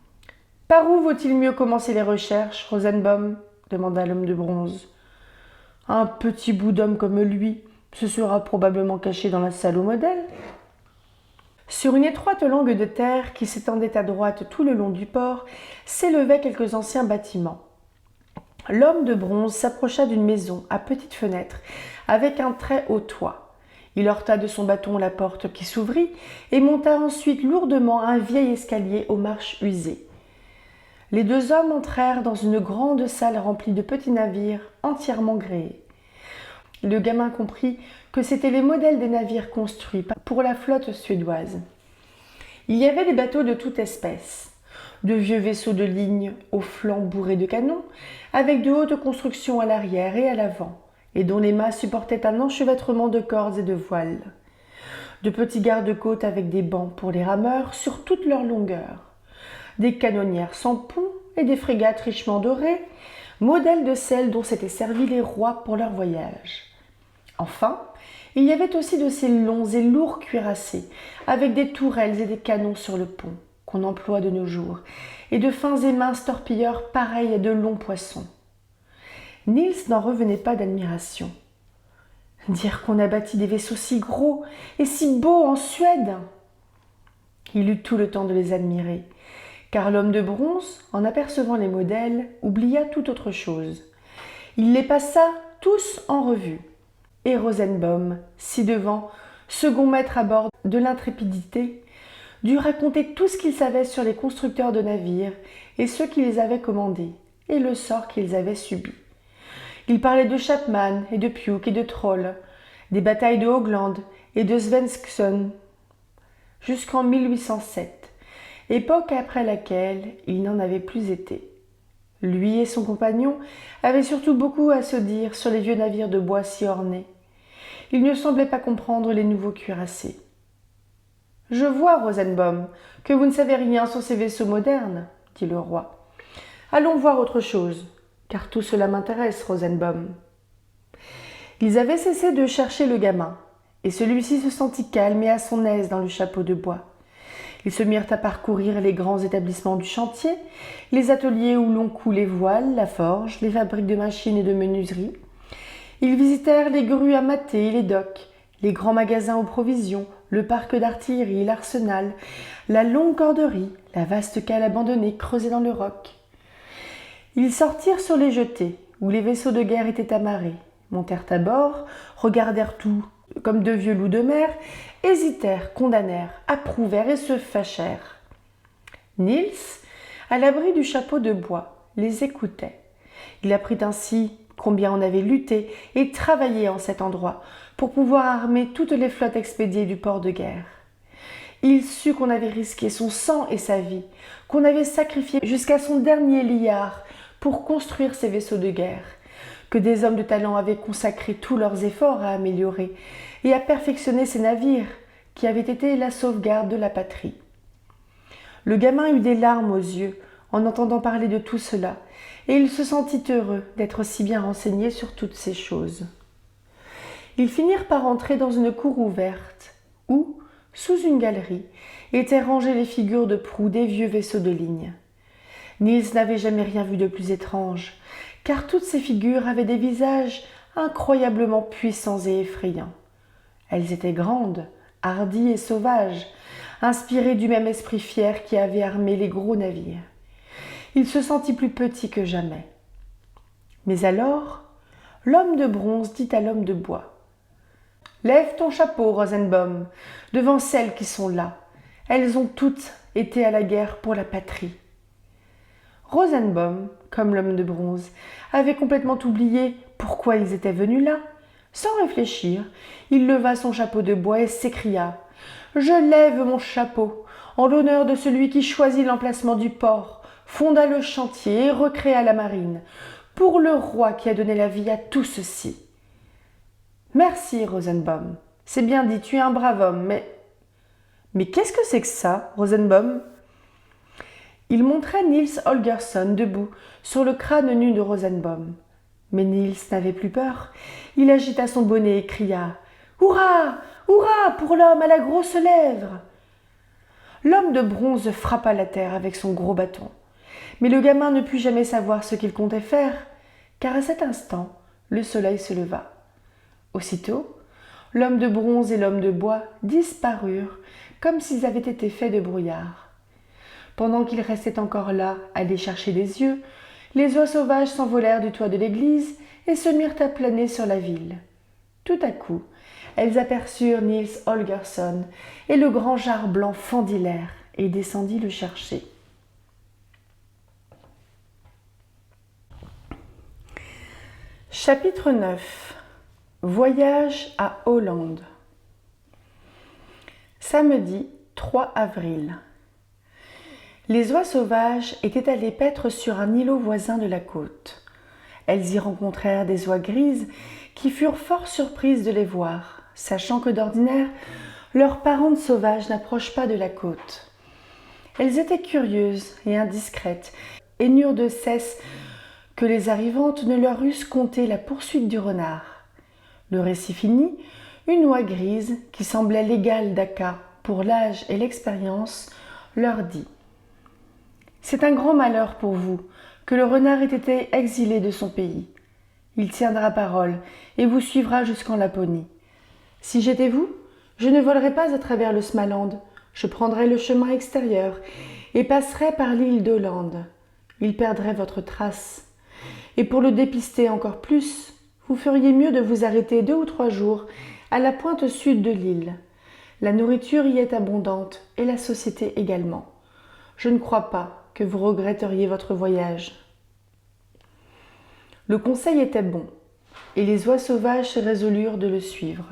« Par où vaut-il mieux commencer les recherches, Rosenbaum ?» demanda l'homme de bronze. « Un petit bout d'homme comme lui se sera probablement caché dans la salle aux modèles. » Sur une étroite langue de terre qui s'étendait à droite tout le long du port, s'élevaient quelques anciens bâtiments. L'homme de bronze s'approcha d'une maison à petites fenêtres, avec un très haut toit. Il heurta de son bâton la porte qui s'ouvrit et monta ensuite lourdement un vieil escalier aux marches usées. Les 2 hommes entrèrent dans une grande salle remplie de petits navires entièrement gréés. Le gamin comprit que c'étaient les modèles des navires construits pour la flotte suédoise. Il y avait des bateaux de toute espèce, de vieux vaisseaux de ligne aux flancs bourrés de canons, avec de hautes constructions à l'arrière et à l'avant, et dont les mâts supportaient un enchevêtrement de cordes et de voiles. De petits garde-côtes avec des bancs pour les rameurs sur toute leur longueur. Des canonnières sans pont et des frégates richement dorées, modèles de celles dont s'étaient servis les rois pour leur voyage. Enfin, il y avait aussi de ces longs et lourds cuirassés, avec des tourelles et des canons sur le pont, qu'on emploie de nos jours, et de fins et minces torpilleurs pareils à de longs poissons. Niels n'en revenait pas d'admiration. Dire qu'on a bâti des vaisseaux si gros et si beaux en Suède! Il eut tout le temps de les admirer, car l'homme de bronze, en apercevant les modèles, oublia toute autre chose. Il les passa tous en revue. Et Rosenbaum, ci-devant, second maître à bord de l'Intrépidité, dut raconter tout ce qu'il savait sur les constructeurs de navires et ceux qui les avaient commandés, et le sort qu'ils avaient subi. Il parlait de Chapman et de Puke et de Troll, des batailles de Hoogland et de Svensksund, jusqu'en 1807, époque après laquelle il n'en avait plus été. Lui et son compagnon avaient surtout beaucoup à se dire sur les vieux navires de bois si ornés. Il ne semblait pas comprendre les nouveaux cuirassés. « Je vois, Rosenbaum, que vous ne savez rien sur ces vaisseaux modernes, » dit le roi. « Allons voir autre chose, car tout cela m'intéresse, Rosenbaum. » Ils avaient cessé de chercher le gamin, et celui-ci se sentit calme et à son aise dans le chapeau de bois. Ils se mirent à parcourir les grands établissements du chantier, les ateliers où l'on coud les voiles, la forge, les fabriques de machines et de menuiseries. Ils visitèrent les grues à mâter et les docks, les grands magasins aux provisions, le parc d'artillerie, l'arsenal, la longue corderie, la vaste cale abandonnée creusée dans le roc. Ils sortirent sur les jetées, où les vaisseaux de guerre étaient amarrés, montèrent à bord, regardèrent tout comme de vieux loups de mer, hésitèrent, condamnèrent, approuvèrent et se fâchèrent. Niels, à l'abri du chapeau de bois, les écoutait. Il apprit ainsi combien on avait lutté et travaillé en cet endroit pour pouvoir armer toutes les flottes expédiées du port de guerre. Il sut qu'on avait risqué son sang et sa vie, qu'on avait sacrifié jusqu'à son dernier liard pour construire ces vaisseaux de guerre, que des hommes de talent avaient consacré tous leurs efforts à améliorer et à perfectionner ces navires qui avaient été la sauvegarde de la patrie. Le gamin eut des larmes aux yeux en entendant parler de tout cela, et il se sentit heureux d'être si bien renseigné sur toutes ces choses. Ils finirent par entrer dans une cour ouverte, où, sous une galerie, étaient rangées les figures de proue des vieux vaisseaux de ligne. Niels n'avait jamais rien vu de plus étrange, car toutes ces figures avaient des visages incroyablement puissants et effrayants. Elles étaient grandes, hardies et sauvages, inspirées du même esprit fier qui avait armé les gros navires. Il se sentit plus petit que jamais. Mais alors, l'homme de bronze dit à l'homme de bois : « Lève ton chapeau, Rosenbaum, devant celles qui sont là. Elles ont toutes été à la guerre pour la patrie. » Rosenbaum, comme l'homme de bronze, avait complètement oublié pourquoi ils étaient venus là. Sans réfléchir, il leva son chapeau de bois et s'écria : « Je lève mon chapeau en l'honneur de celui qui choisit l'emplacement du port, fonda le chantier et recréa la marine, pour le roi qui a donné la vie à tout ceci. » « Merci, Rosenbaum. C'est bien dit, tu es un brave homme, mais... »« Mais qu'est-ce que c'est que ça, Rosenbaum ?» Il montrait Niels Holgersson debout sur le crâne nu de Rosenbaum. Mais Niels n'avait plus peur. Il agita son bonnet et cria : « Hurrah ! Hurrah pour l'homme à la grosse lèvre !» L'homme de bronze frappa la terre avec son gros bâton. Mais le gamin ne put jamais savoir ce qu'il comptait faire, car à cet instant, le soleil se leva. Aussitôt, l'homme de bronze et l'homme de bois disparurent comme s'ils avaient été faits de brouillard. Pendant qu'ils restaient encore là, à les chercher des yeux, les oies sauvages s'envolèrent du toit de l'église et se mirent à planer sur la ville. Tout à coup, elles aperçurent Niels Holgersson, et le grand jar blanc fendit l'air et descendit le chercher. Chapitre 9. Voyage à Hollande. Samedi 3 avril. Les oies sauvages étaient allées paître sur un îlot voisin de la côte. Elles y rencontrèrent des oies grises qui furent fort surprises de les voir, sachant que d'ordinaire, leurs parentes sauvages n'approchent pas de la côte. Elles étaient curieuses et indiscrètes, et n'eurent de cesse que les arrivantes ne leur eussent conté la poursuite du renard. Le récit fini, une oie grise, qui semblait l'égale d'Aka pour l'âge et l'expérience, leur dit : « C'est un grand malheur pour vous que le renard ait été exilé de son pays. Il tiendra parole et vous suivra jusqu'en Laponie. Si j'étais vous, je ne volerais pas à travers le Smaland, je prendrais le chemin extérieur et passerais par l'île d'Hollande. Il perdrait votre trace. Et pour le dépister encore plus, vous feriez mieux de vous arrêter 2 ou 3 jours à la pointe sud de l'île. La nourriture y est abondante et la société également. Je ne crois pas que vous regretteriez votre voyage. » Le conseil était bon, et les oies sauvages se résolurent de le suivre.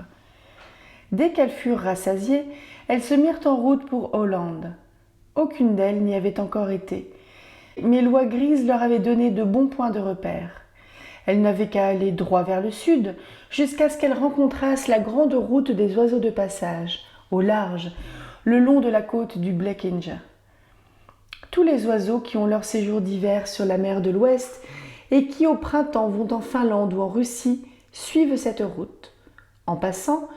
Dès qu'elles furent rassasiées, elles se mirent en route pour Hollande. Aucune d'elles n'y avait encore été, mais l'oie grise leur avait donné de bons points de repère. Elles n'avaient qu'à aller droit vers le sud, jusqu'à ce qu'elles rencontrassent la grande route des oiseaux de passage, au large, le long de la côte du Blekinge. Tous les oiseaux qui ont leur séjour d'hiver sur la mer de l'Ouest et qui au printemps vont en Finlande ou en Russie suivent cette route. En passant,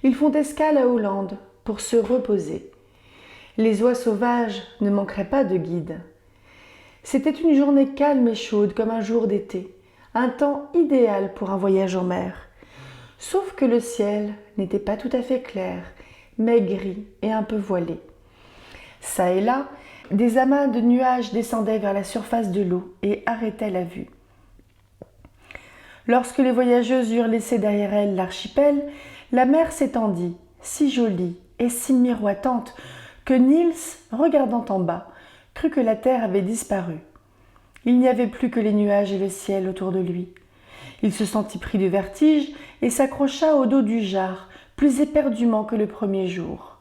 ils font escale à Hollande pour se reposer. Les oies sauvages ne manqueraient pas de guides. C'était une journée calme et chaude comme un jour d'été, un temps idéal pour un voyage en mer. Sauf que le ciel n'était pas tout à fait clair, mais gris et un peu voilé. Ça et là, des amas de nuages descendaient vers la surface de l'eau et arrêtaient la vue. Lorsque les voyageuses eurent laissé derrière elles l'archipel, la mer s'étendit, si jolie et si miroitante, que Niels, regardant en bas, crut que la terre avait disparu. Il n'y avait plus que les nuages et le ciel autour de lui. Il se sentit pris de vertige et s'accrocha au dos du jar, plus éperdument que le premier jour.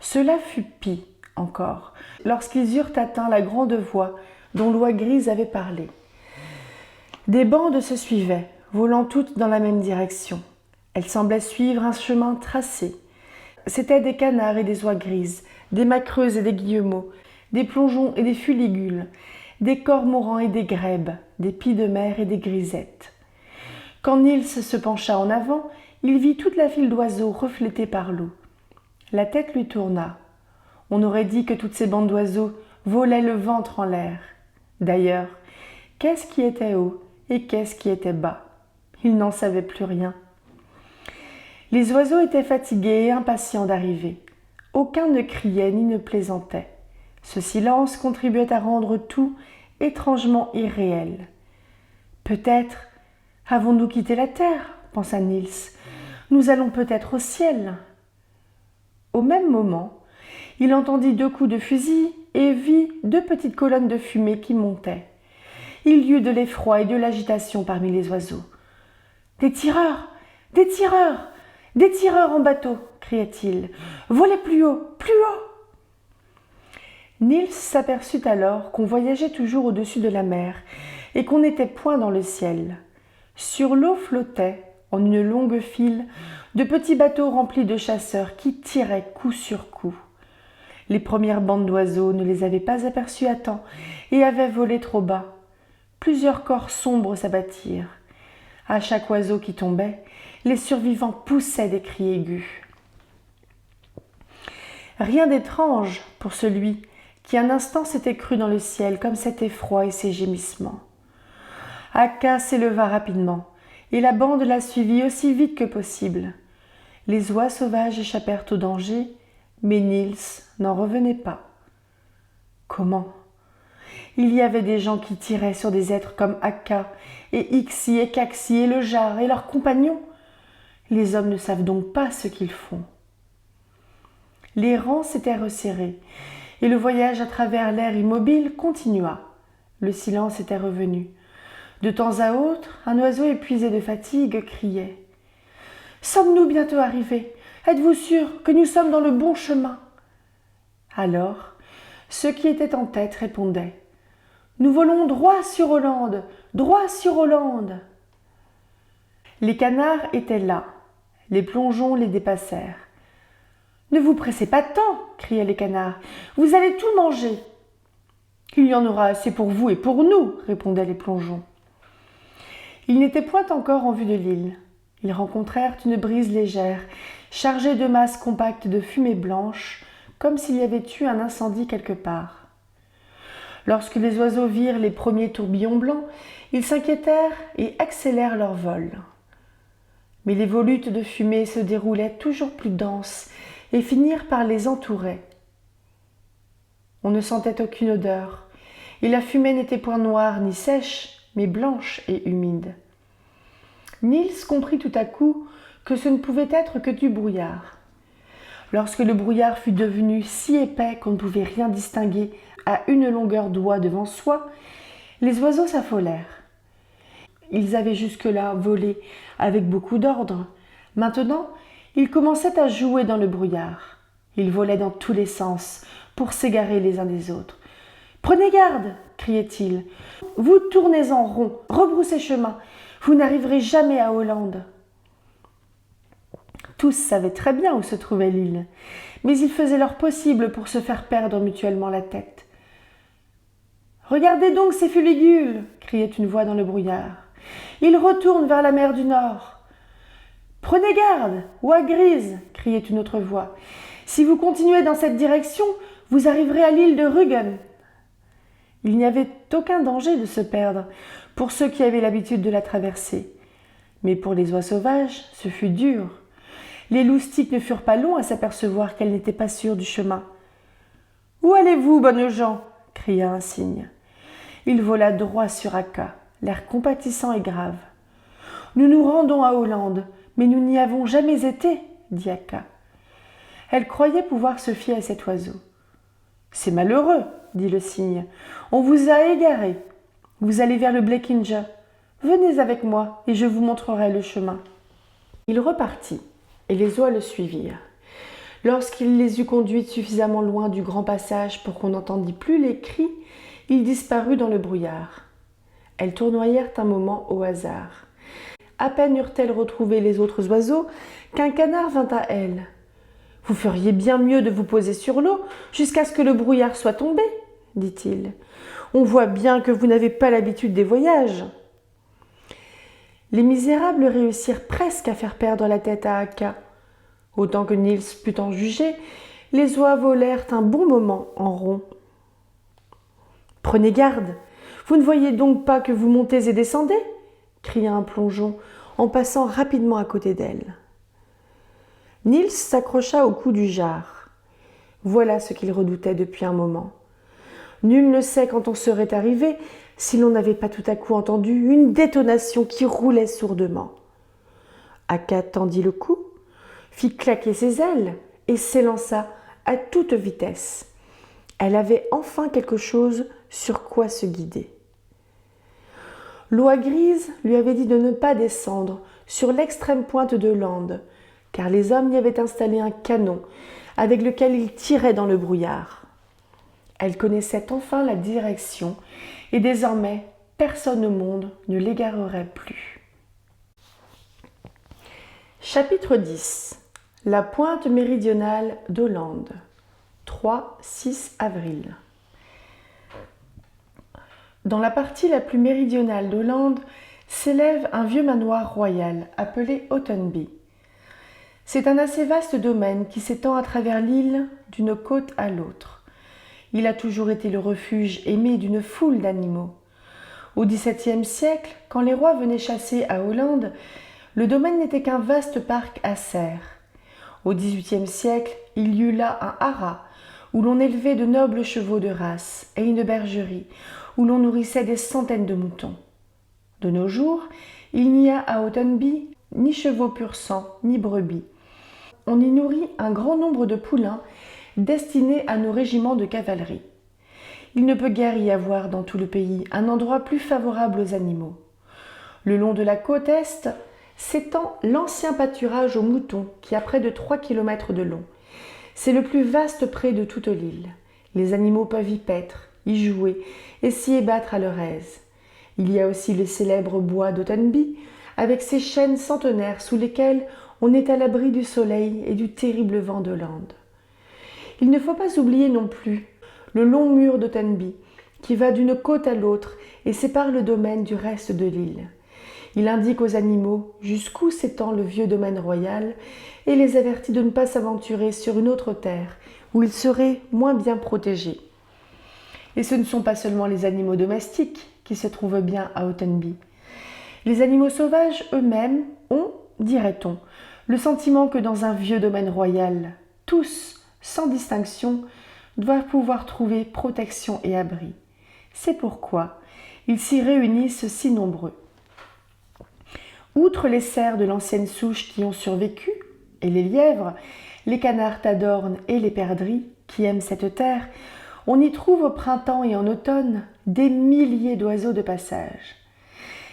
Cela fut pis encore, lorsqu'ils eurent atteint la grande voie dont l'oie grise avait parlé. Des bandes se suivaient, volant toutes dans la même direction. Elles semblaient suivre un chemin tracé. C'étaient des canards et des oies grises, des macreuses et des guillemots, des plongeons et des fuligules, des cormorans et des grèbes, des pies de mer et des grisettes. Quand Niels se pencha en avant, il vit toute la file d'oiseaux reflétée par l'eau. La tête lui tourna. On aurait dit que toutes ces bandes d'oiseaux volaient le ventre en l'air. D'ailleurs, qu'est-ce qui était haut et qu'est-ce qui était bas? Il n'en savait plus rien. Les oiseaux étaient fatigués et impatients d'arriver. Aucun ne criait ni ne plaisantait. Ce silence contribuait à rendre tout étrangement irréel. Peut-être avons-nous quitté la terre, pensa Niels. Nous allons peut-être au ciel. Au même moment, il entendit 2 coups de fusil et vit 2 petites colonnes de fumée qui montaient. Il y eut de l'effroi et de l'agitation parmi les oiseaux. « Des tireurs! Des tireurs! Des tireurs en bateau !» criait-il. « Volez plus haut! Plus haut !» Niels s'aperçut alors qu'on voyageait toujours au-dessus de la mer et qu'on n'était point dans le ciel. Sur l'eau flottaient, en une longue file, de petits bateaux remplis de chasseurs qui tiraient coup sur coup. Les premières bandes d'oiseaux ne les avaient pas aperçus à temps et avaient volé trop bas. Plusieurs corps sombres s'abattirent. À chaque oiseau qui tombait, les survivants poussaient des cris aigus. Rien d'étrange pour celui qui un instant s'était cru dans le ciel comme cet effroi et ces gémissements. Akka s'éleva rapidement, et la bande la suivit aussi vite que possible. Les oies sauvages échappèrent au danger, mais Niels n'en revenait pas. Comment? Il y avait des gens qui tiraient sur des êtres comme Akka, et Ixi, et Kaxi, et le Jar, et leurs compagnons. Les hommes ne savent donc pas ce qu'ils font. Les rangs s'étaient resserrés, et le voyage à travers l'air immobile continua. Le silence était revenu. De temps à autre, un oiseau épuisé de fatigue criait « Sommes-nous bientôt arrivés? Êtes-vous sûr que nous sommes dans le bon chemin ?» Alors, ceux qui étaient en tête répondaient « Nous volons droit sur Hollande, droit sur Hollande !» Les canards étaient là. Les plongeons les dépassèrent. « Ne vous pressez pas tant !» criaient les canards. « Vous allez tout manger !»« Il y en aura assez pour vous et pour nous !» répondaient les plongeons. Ils n'étaient point encore en vue de l'île. Ils rencontrèrent une brise légère, chargée de masses compactes de fumée blanche, comme s'il y avait eu un incendie quelque part. Lorsque les oiseaux virent les premiers tourbillons blancs, ils s'inquiétèrent et accélèrent leur vol. Mais les volutes de fumée se déroulaient toujours plus denses et finirent par les entourer. On ne sentait aucune odeur, et la fumée n'était point noire ni sèche, mais blanche et humide. Niels comprit tout à coup que ce ne pouvait être que du brouillard. Lorsque le brouillard fut devenu si épais qu'on ne pouvait rien distinguer à une longueur d'oie devant soi, les oiseaux s'affolèrent. Ils avaient jusque-là volé avec beaucoup d'ordre. Maintenant, ils commençaient à jouer dans le brouillard. Ils volaient dans tous les sens pour s'égarer les uns des autres. « Prenez garde !» criait-il. « Vous tournez en rond, rebroussez chemin. Vous n'arriverez jamais à Hollande. » Tous savaient très bien où se trouvait l'île, mais ils faisaient leur possible pour se faire perdre mutuellement la tête. « Regardez donc ces fuligules !» criait une voix dans le brouillard. « Ils retournent vers la mer du Nord. »« Prenez garde, oie grise !» criait une autre voix. « Si vous continuez dans cette direction, vous arriverez à l'île de Rügen. » Il n'y avait aucun danger de se perdre pour ceux qui avaient l'habitude de la traverser. Mais pour les oies sauvages, ce fut dur. Les loustiques ne furent pas longs à s'apercevoir qu'elles n'étaient pas sûres du chemin. « Où allez-vous, bonnes gens ?» cria un cygne. Il vola droit sur Akka, l'air compatissant et grave. « Nous nous rendons à Hollande, mais nous n'y avons jamais été, » dit Akka. Elle croyait pouvoir se fier à cet oiseau. « C'est malheureux, » dit le cygne. « On vous a égaré. Vous allez vers le Blekinge. Venez avec moi et je vous montrerai le chemin. » Il repartit et les oies le suivirent. Lorsqu'il les eut conduites suffisamment loin du grand passage pour qu'on n'entendît plus les cris, il disparut dans le brouillard. Elles tournoyèrent un moment au hasard. À peine eurent-elles retrouvé les autres oiseaux qu'un canard vint à elles. « Vous feriez bien mieux de vous poser sur l'eau jusqu'à ce que le brouillard soit tombé, » dit-il. « On voit bien que vous n'avez pas l'habitude des voyages. » Les misérables réussirent presque à faire perdre la tête à Akka. Autant que Niels put en juger, les oies volèrent un bon moment en rond. « Prenez garde, vous ne voyez donc pas que vous montez et descendez ?» cria un plongeon en passant rapidement à côté d'elle. Niels s'accrocha au cou du jar. Voilà ce qu'il redoutait depuis un moment. Nul ne sait quand on serait arrivé si l'on n'avait pas tout à coup entendu une détonation qui roulait sourdement. Akka tendit le cou, fit claquer ses ailes et s'élança à toute vitesse. Elle avait enfin quelque chose sur quoi se guider. L'oie grise lui avait dit de ne pas descendre sur l'extrême pointe de l'Ande, car les hommes y avaient installé un canon avec lequel ils tiraient dans le brouillard. Elle connaissait enfin la direction et désormais personne au monde ne l'égarerait plus. Chapitre 10. La pointe méridionale d'Hollande. 3-6 avril. Dans la partie la plus méridionale d'Hollande s'élève un vieux manoir royal appelé Ottenby. C'est un assez vaste domaine qui s'étend à travers l'île d'une côte à l'autre. Il a toujours été le refuge aimé d'une foule d'animaux. Au XVIIe siècle, quand les rois venaient chasser à Hollande, le domaine n'était qu'un vaste parc à cerfs. Au XVIIIe siècle, il y eut là un haras où l'on élevait de nobles chevaux de race et une bergerie où l'on nourrissait des centaines de moutons. De nos jours, il n'y a à Ottenby ni chevaux pur sang, ni brebis. On y nourrit un grand nombre de poulains destinés à nos régiments de cavalerie. Il ne peut guère y avoir dans tout le pays un endroit plus favorable aux animaux. Le long de la côte est s'étend l'ancien pâturage aux moutons qui a près de 3 km de long. C'est le plus vaste pré de toute l'île. Les animaux peuvent y paître, y jouer et s'y ébattre à leur aise. Il y a aussi le célèbre bois d'Ottenby, avec ses chênes centenaires sous lesquels on est à l'abri du soleil et du terrible vent de l'Inde. Il ne faut pas oublier non plus le long mur d'Ottenby, qui va d'une côte à l'autre et sépare le domaine du reste de l'île. Il indique aux animaux jusqu'où s'étend le vieux domaine royal et les avertit de ne pas s'aventurer sur une autre terre où ils seraient moins bien protégés. Et ce ne sont pas seulement les animaux domestiques qui se trouvent bien à Ottenby. Les animaux sauvages eux-mêmes ont, dirait-on, le sentiment que dans un vieux domaine royal, tous, sans distinction, doivent pouvoir trouver protection et abri. C'est pourquoi ils s'y réunissent si nombreux. Outre les cerfs de l'ancienne souche qui ont survécu, et les lièvres, les canards tadornes et les perdrix qui aiment cette terre, on y trouve au printemps et en automne des milliers d'oiseaux de passage.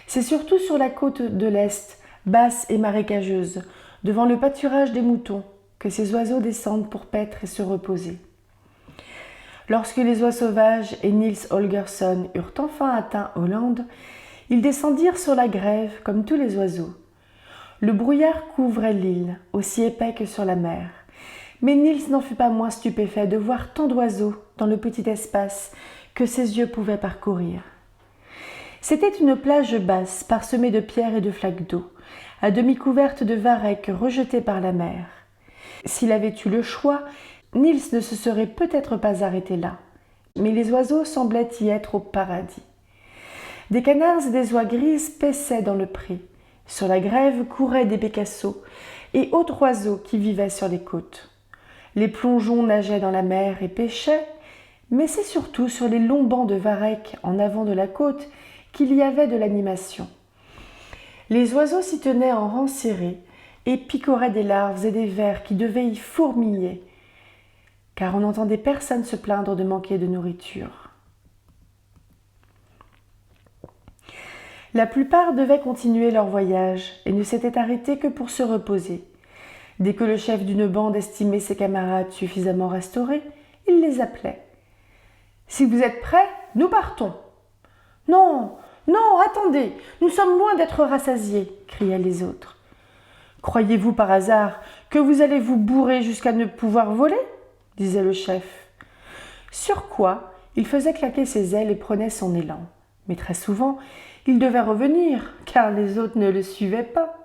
C'est surtout sur la côte de l'Est, basse et marécageuse, devant le pâturage des moutons, que ces oiseaux descendent pour paître et se reposer. Lorsque les oies sauvages et Niels Holgersson eurent enfin atteint Hollande, ils descendirent sur la grève comme tous les oiseaux. Le brouillard couvrait l'île, aussi épais que sur la mer. Mais Niels n'en fut pas moins stupéfait de voir tant d'oiseaux dans le petit espace que ses yeux pouvaient parcourir. C'était une plage basse parsemée de pierres et de flaques d'eau, à demi couverte de varechs rejetés par la mer. S'il avait eu le choix, Niels ne se serait peut-être pas arrêté là, mais les oiseaux semblaient y être au paradis. Des canards et des oies grises paissaient dans le pré. Sur la grève couraient des bécassos et autres oiseaux qui vivaient sur les côtes. Les plongeons nageaient dans la mer et pêchaient, mais c'est surtout sur les longs bancs de varechs en avant de la côte qu'il y avait de l'animation. Les oiseaux s'y tenaient en rang serré et picoraient des larves et des vers qui devaient y fourmiller, car on n'entendait personne se plaindre de manquer de nourriture. La plupart devaient continuer leur voyage et ne s'étaient arrêtés que pour se reposer. Dès que le chef d'une bande estimait ses camarades suffisamment restaurés, il les appelait. « Si vous êtes prêts, nous partons !»« Non, non, attendez, nous sommes loin d'être rassasiés !» criaient les autres. « Croyez-vous par hasard que vous allez vous bourrer jusqu'à ne pouvoir voler ?» disait le chef. Sur quoi, il faisait claquer ses ailes et prenait son élan. Mais très souvent, il devait revenir, car les autres ne le suivaient pas.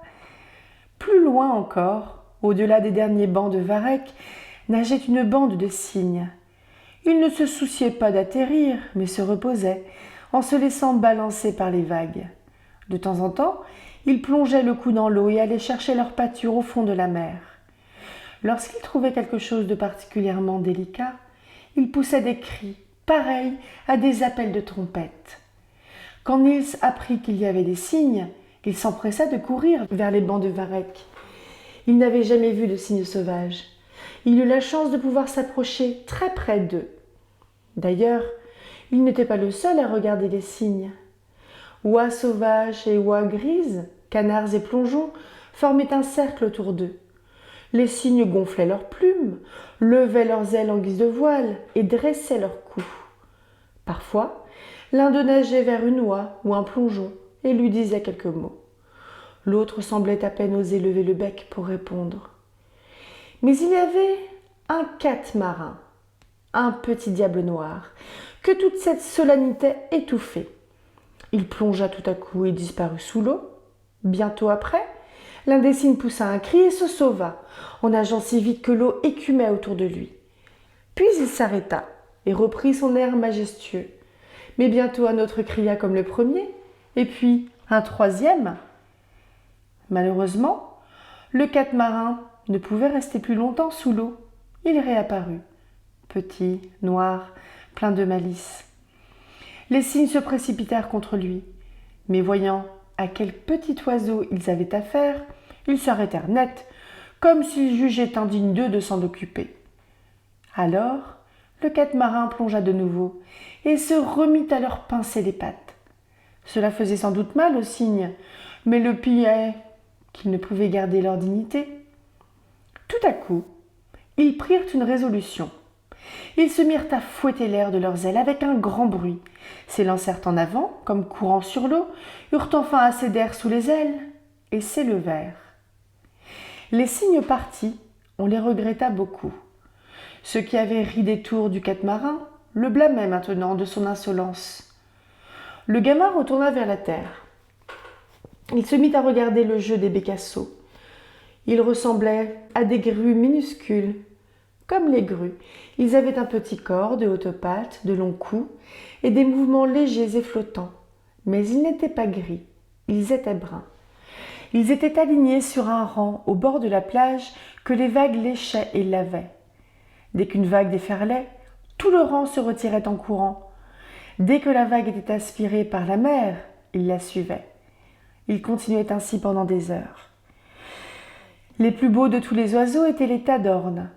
Plus loin encore, au-delà des derniers bancs de varech, nageait une bande de cygnes. Ils ne se souciaient pas d'atterrir, mais se reposaient, en se laissant balancer par les vagues. De temps en temps, ils plongeaient le cou dans l'eau et allaient chercher leur pâture au fond de la mer. Lorsqu'ils trouvaient quelque chose de particulièrement délicat, ils poussaient des cris, pareils à des appels de trompette. Quand Niels apprit qu'il y avait des cygnes, il s'empressa de courir vers les bancs de varech. Il n'avait jamais vu de cygnes sauvages. Il eut la chance de pouvoir s'approcher très près d'eux. D'ailleurs, il n'était pas le seul à regarder les cygnes. Oies sauvages et oies grises, canards et plongeons formaient un cercle autour d'eux. Les cygnes gonflaient leurs plumes, levaient leurs ailes en guise de voile et dressaient leur cou. Parfois, l'un d'eux nageait vers une oie ou un plongeon et lui disait quelques mots. L'autre semblait à peine oser lever le bec pour répondre. Mais il y avait un catmarin, un petit diable noir, que toute cette solennité étouffait. Il plongea tout à coup et disparut sous l'eau. Bientôt après, l'un des cygnes poussa un cri et se sauva, en nageant si vite que l'eau écumait autour de lui. Puis il s'arrêta et reprit son air majestueux. Mais bientôt un autre cria comme le premier, et puis un troisième. Malheureusement, le catmarin ne pouvait rester plus longtemps sous l'eau. Il réapparut, petit, noir, plein de malice. Les cygnes se précipitèrent contre lui, mais voyant à quel petit oiseau ils avaient affaire, ils s'arrêtèrent net, comme s'ils jugeaient indigne d'eux de s'en occuper. Alors, le catmarin plongea de nouveau et se remit à leur pincer les pattes. Cela faisait sans doute mal aux cygnes, mais le pire est qu'ils ne pouvaient garder leur dignité. Tout à coup, ils prirent une résolution. Ils se mirent à fouetter l'air de leurs ailes avec un grand bruit, s'élancèrent en avant, comme courant sur l'eau, eurent enfin assez d'air sous les ailes et s'élevèrent. Les cygnes partis, on les regretta beaucoup. Ceux qui avaient ri des tours du catmarin le blâmaient maintenant de son insolence. Le gamin retourna vers la terre. Il se mit à regarder le jeu des bécasseaux. Ils ressemblaient à des grues minuscules. Comme les grues, ils avaient un petit corps, de hautes pattes, de longs coups et des mouvements légers et flottants. Mais ils n'étaient pas gris, ils étaient bruns. Ils étaient alignés sur un rang au bord de la plage que les vagues léchaient et lavaient. Dès qu'une vague déferlait, tout le rang se retirait en courant. Dès que la vague était aspirée par la mer, ils la suivaient. Ils continuaient ainsi pendant des heures. Les plus beaux de tous les oiseaux étaient les tadornes.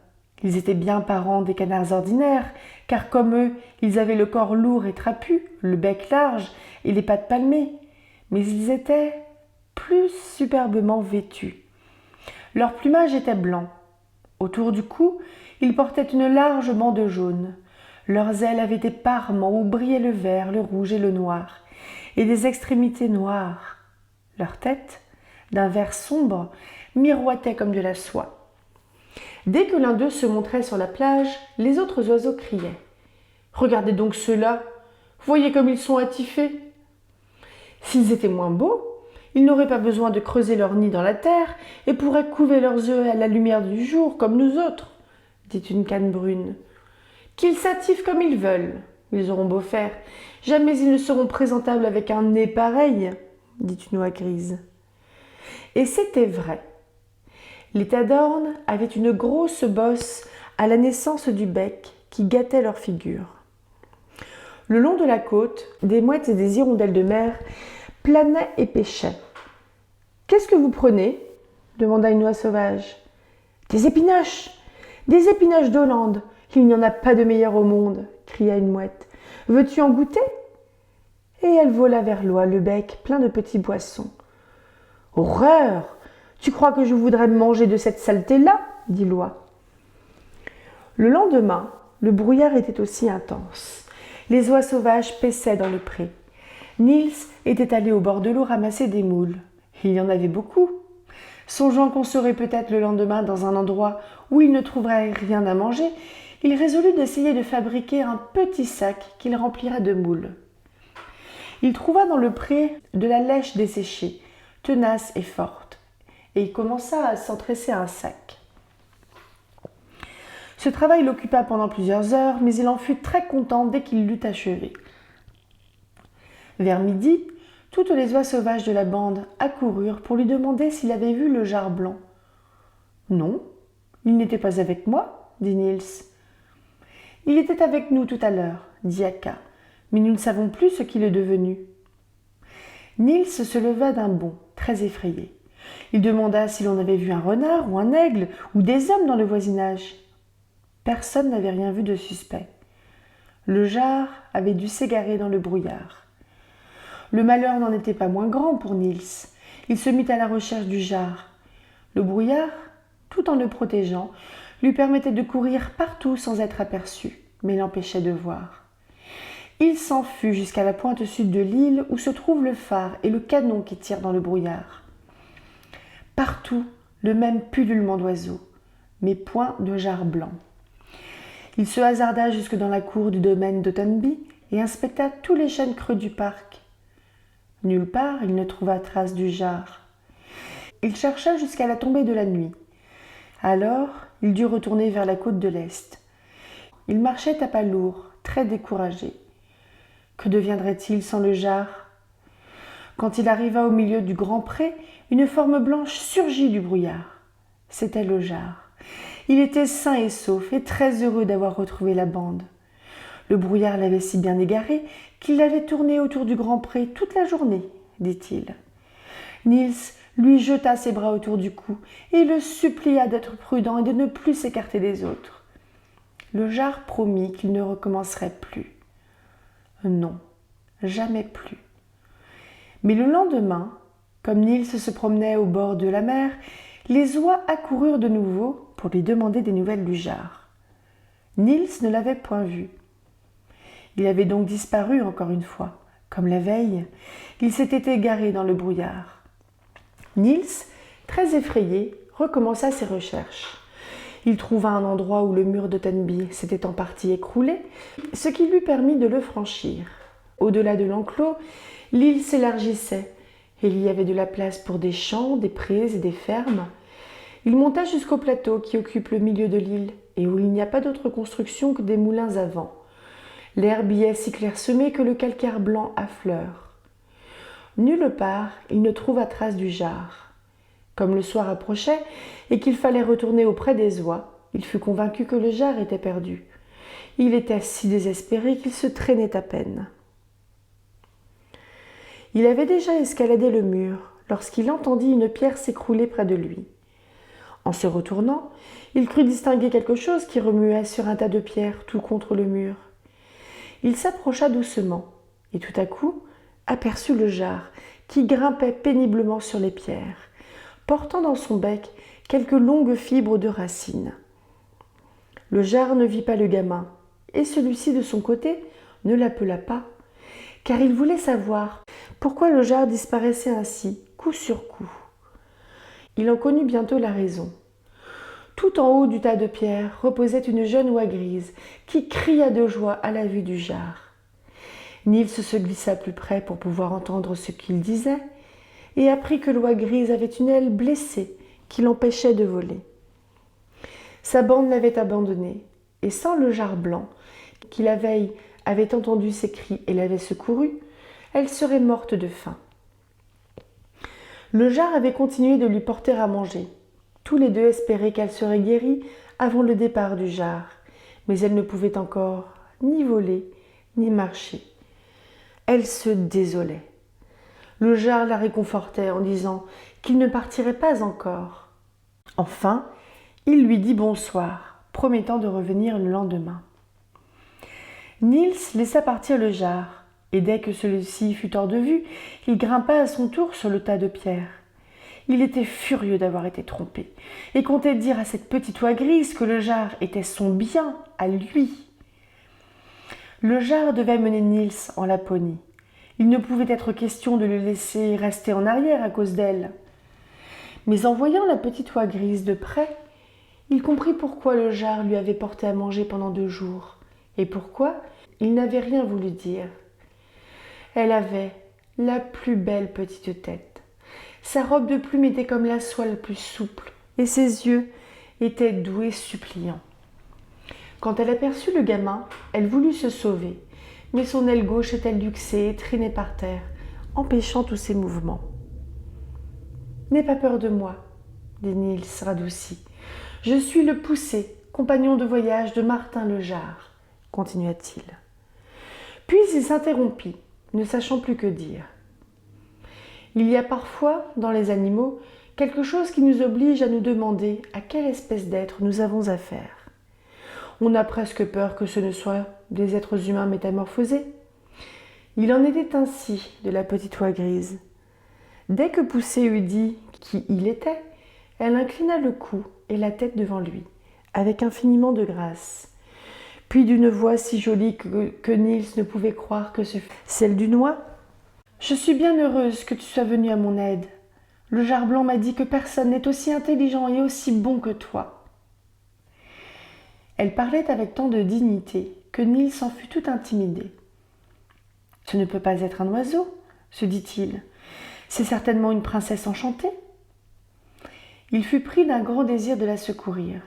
Ils étaient bien parents des canards ordinaires, car comme eux, ils avaient le corps lourd et trapu, le bec large et les pattes palmées, mais ils étaient plus superbement vêtus. Leur plumage était blanc. Autour du cou, ils portaient une large bande jaune. Leurs ailes avaient des parements où brillaient le vert, le rouge et le noir, et des extrémités noires. Leur tête, d'un vert sombre, miroitait comme de la soie. Dès que l'un d'eux se montrait sur la plage, les autres oiseaux criaient. « Regardez donc ceux-là, voyez comme ils sont attifés !» S'ils étaient moins beaux, ils n'auraient pas besoin de creuser leur nid dans la terre et pourraient couver leurs œufs à la lumière du jour comme nous autres, dit une canne brune. Qu'ils s'attifent comme ils veulent, ils auront beau faire, jamais ils ne seront présentables avec un nez pareil, dit une oie grise. Et c'était vrai. Les tadornes avaient une grosse bosse à la naissance du bec qui gâtait leur figure. Le long de la côte, des mouettes et des hirondelles de mer planaient et pêchaient. « Qu'est-ce que vous prenez ?» demanda une oie sauvage. « Des épinoches d'Hollande, il n'y en a pas de meilleur au monde !» cria une mouette. « Veux-tu en goûter ?» Et elle vola vers l'oie, le bec plein de petits poissons. « Horreur ! Tu crois que je voudrais me manger de cette saleté-là » dit l'oie. Le lendemain, le brouillard était aussi intense. Les oies sauvages paissaient dans le pré. Niels était allé au bord de l'eau ramasser des moules. Il y en avait beaucoup. Songeant qu'on serait peut-être le lendemain dans un endroit où il ne trouverait rien à manger, il résolut d'essayer de fabriquer un petit sac qu'il remplirait de moules. Il trouva dans le pré de la lèche desséchée, tenace et forte, et il commença à s'en tresser un sac. Ce travail l'occupa pendant plusieurs heures, mais il en fut très content dès qu'il l'eut achevé. Vers midi, toutes les oies sauvages de la bande accoururent pour lui demander s'il avait vu le jar blanc. « Non, il n'était pas avec moi, » dit Niels. « Il était avec nous tout à l'heure, » dit Akka, « mais nous ne savons plus ce qu'il est devenu. » Niels se leva d'un bond, très effrayé. Il demanda si l'on avait vu un renard ou un aigle ou des hommes dans le voisinage. Personne n'avait rien vu de suspect. Le jar avait dû s'égarer dans le brouillard. Le malheur n'en était pas moins grand pour Niels. Il se mit à la recherche du jar. Le brouillard, tout en le protégeant, lui permettait de courir partout sans être aperçu, mais l'empêchait de voir. Il s'enfuit jusqu'à la pointe sud de l'île où se trouve le phare et le canon qui tirent dans le brouillard. Partout, le même pullulement d'oiseaux, mais point de jar blanc. Il se hasarda jusque dans la cour du domaine d'Autenby et inspecta tous les chênes creux du parc. Nulle part il ne trouva trace du jar. Il chercha jusqu'à la tombée de la nuit. Alors, il dut retourner vers la côte de l'Est. Il marchait à pas lourds, très découragé. Que deviendrait-il sans le jar ? Quand il arriva au milieu du grand pré, une forme blanche surgit du brouillard. C'était le jar. Il était sain et sauf et très heureux d'avoir retrouvé la bande. Le brouillard l'avait si bien égaré qu'il l'avait tourné autour du grand pré toute la journée, dit-il. Niels lui jeta ses bras autour du cou et le supplia d'être prudent et de ne plus s'écarter des autres. Le jar promit qu'il ne recommencerait plus. Non, jamais plus. Mais le lendemain, comme Niels se promenait au bord de la mer, les oies accoururent de nouveau pour lui demander des nouvelles du jar. Niels ne l'avait point vu. Il avait donc disparu encore une fois. Comme la veille, il s'était égaré dans le brouillard. Niels, très effrayé, recommença ses recherches. Il trouva un endroit où le mur d'Autenby s'était en partie écroulé, ce qui lui permit de le franchir. Au-delà de l'enclos, l'île s'élargissait et il y avait de la place pour des champs, des prés et des fermes. Il monta jusqu'au plateau qui occupe le milieu de l'île et où il n'y a pas d'autre construction que des moulins à vent. L'herbe y est si clairsemée que le calcaire blanc affleure. Nulle part, il ne trouva trace du jar. Comme le soir approchait et qu'il fallait retourner auprès des oies, il fut convaincu que le jar était perdu. Il était si désespéré qu'il se traînait à peine. Il avait déjà escaladé le mur lorsqu'il entendit une pierre s'écrouler près de lui. En se retournant, il crut distinguer quelque chose qui remuait sur un tas de pierres tout contre le mur. Il s'approcha doucement et tout à coup aperçut le jar qui grimpait péniblement sur les pierres, portant dans son bec quelques longues fibres de racines. Le jar ne vit pas le gamin et celui-ci de son côté ne l'appela pas, car il voulait savoir pourquoi le jar disparaissait ainsi, coup sur coup. Il en connut bientôt la raison. Tout en haut du tas de pierres reposait une jeune oie grise qui cria de joie à la vue du jar. Niels se glissa plus près pour pouvoir entendre ce qu'il disait et apprit que l'oie grise avait une aile blessée qui l'empêchait de voler. Sa bande l'avait abandonné et sans le jar blanc, qui la veille avait entendu ses cris et l'avait secourue, elle serait morte de faim. Le jar avait continué de lui porter à manger. Tous les deux espéraient qu'elle serait guérie avant le départ du jar, mais elle ne pouvait encore ni voler ni marcher. Elle se désolait. Le jar la réconfortait en disant qu'il ne partirait pas encore. Enfin, il lui dit bonsoir, promettant de revenir le lendemain. Niels laissa partir le jar, et dès que celui-ci fut hors de vue, il grimpa à son tour sur le tas de pierres. Il était furieux d'avoir été trompé et comptait dire à cette petite oie grise que le jar était son bien à lui. Le jar devait mener Niels en Laponie. Il ne pouvait être question de le laisser rester en arrière à cause d'elle. Mais en voyant la petite oie grise de près, il comprit pourquoi le jar lui avait porté à manger pendant 2 jours et pourquoi il n'avait rien voulu dire. Elle avait la plus belle petite tête. Sa robe de plume était comme la soie la plus souple et ses yeux étaient doux et suppliants. Quand elle aperçut le gamin, elle voulut se sauver, mais son aile gauche était luxée et traînée par terre, empêchant tous ses mouvements. « N'aie pas peur de moi, » dit Niels radouci. « Je suis le poussé, compagnon de voyage de Martin le Jar, » continua-t-il. Puis il s'interrompit, ne sachant plus que dire. Il y a parfois, dans les animaux, quelque chose qui nous oblige à nous demander à quelle espèce d'être nous avons affaire. On a presque peur que ce ne soient des êtres humains métamorphosés. Il en était ainsi de la petite oie grise. Dès que Poussé eut dit qui il était, elle inclina le cou et la tête devant lui, avec infiniment de grâce. Puis d'une voix si jolie que Niels ne pouvait croire que ce fût celle d'une oie. « Je suis bien heureuse que tu sois venu à mon aide. Le jar blanc m'a dit que personne n'est aussi intelligent et aussi bon que toi. » Elle parlait avec tant de dignité que Niels en fut tout intimidé. « Ce ne peut pas être un oiseau, » se dit-il. « C'est certainement une princesse enchantée. » Il fut pris d'un grand désir de la secourir.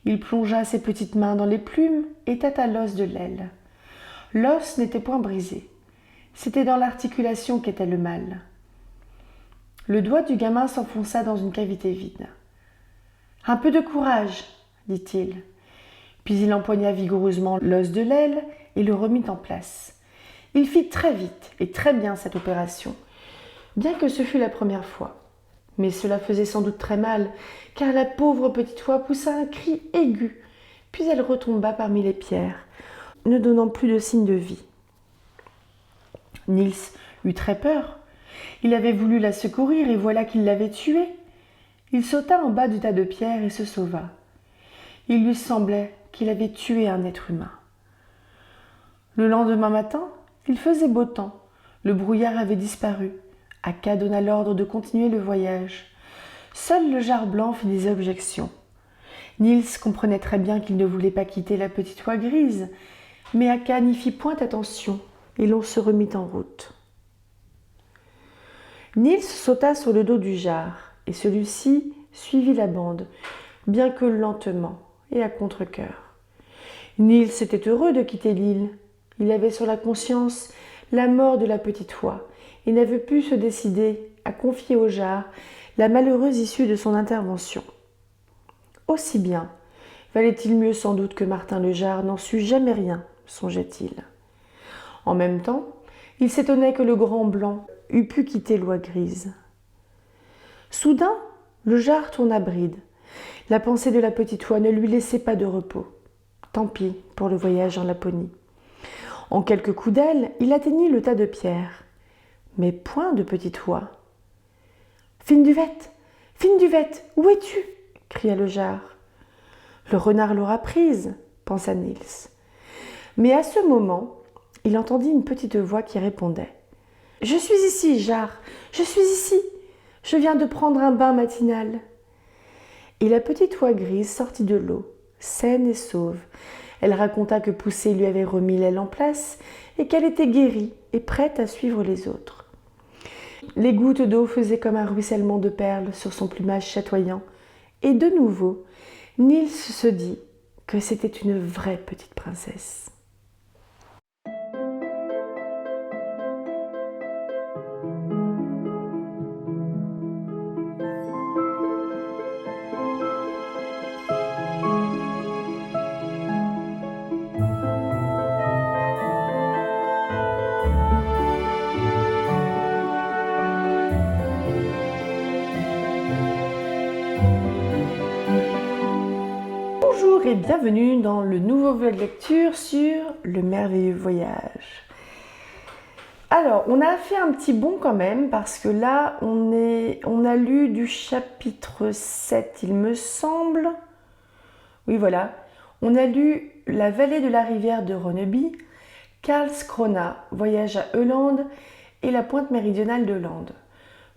Il plongea ses petites mains dans les plumes et tâta l'os de l'aile. L'os n'était point brisé. C'était dans l'articulation qu'était le mal. Le doigt du gamin s'enfonça dans une cavité vide. « Un peu de courage, » dit-il. Puis il empoigna vigoureusement l'os de l'aile et le remit en place. Il fit très vite et très bien cette opération, bien que ce fût la première fois. Mais cela faisait sans doute très mal, car la pauvre petite oie poussa un cri aigu, puis elle retomba parmi les pierres, ne donnant plus de signe de vie. Niels eut très peur. Il avait voulu la secourir et voilà qu'il l'avait tuée. Il sauta en bas du tas de pierres et se sauva. Il lui semblait qu'il avait tué un être humain. Le lendemain matin, il faisait beau temps. Le brouillard avait disparu. Akka donna l'ordre de continuer le voyage. Seul le jar blanc fit des objections. Niels comprenait très bien qu'il ne voulait pas quitter la petite oie grise, mais Akka n'y fit point attention et l'on se remit en route. Niels sauta sur le dos du jar et celui-ci suivit la bande, bien que lentement et à contre-cœur. Niels était heureux de quitter l'île. Il avait sur la conscience la mort de la petite oie et n'avait pu se décider à confier au jar la malheureuse issue de son intervention. Aussi bien, valait-il mieux sans doute que Martin le Jar n'en sût jamais rien, songeait-il. En même temps, il s'étonnait que le grand blanc eût pu quitter l'oie grise. Soudain, le jar tourna bride. La pensée de la petite oie ne lui laissait pas de repos. Tant pis pour le voyage en Laponie. En quelques coups d'aile, il atteignit le tas de pierres. Mais point de petite oie. « Fine Duvette, Fine Duvette, où es-tu » cria le jar. « Le renard l'aura prise » pensa Niels. Mais à ce moment, il entendit une petite voix qui répondait. « Je suis ici, jar, je suis ici. Je viens de prendre un bain matinal. » Et la petite oie grise sortit de l'eau, saine et sauve. Elle raconta que Poussé lui avait remis l'aile en place et qu'elle était guérie et prête à suivre les autres. Les gouttes d'eau faisaient comme un ruissellement de perles sur son plumage chatoyant, et de nouveau, Niels se dit que c'était une vraie petite princesse. Bonjour et bienvenue dans le nouveau vlog lecture sur le merveilleux voyage. Alors, on a fait un petit bond quand même, parce que là, on a lu du chapitre 7, il me semble. Oui, voilà. On a lu La vallée de la rivière de Ronneby, Karlskrona, Voyage à Öland et la pointe méridionale de l'Inde.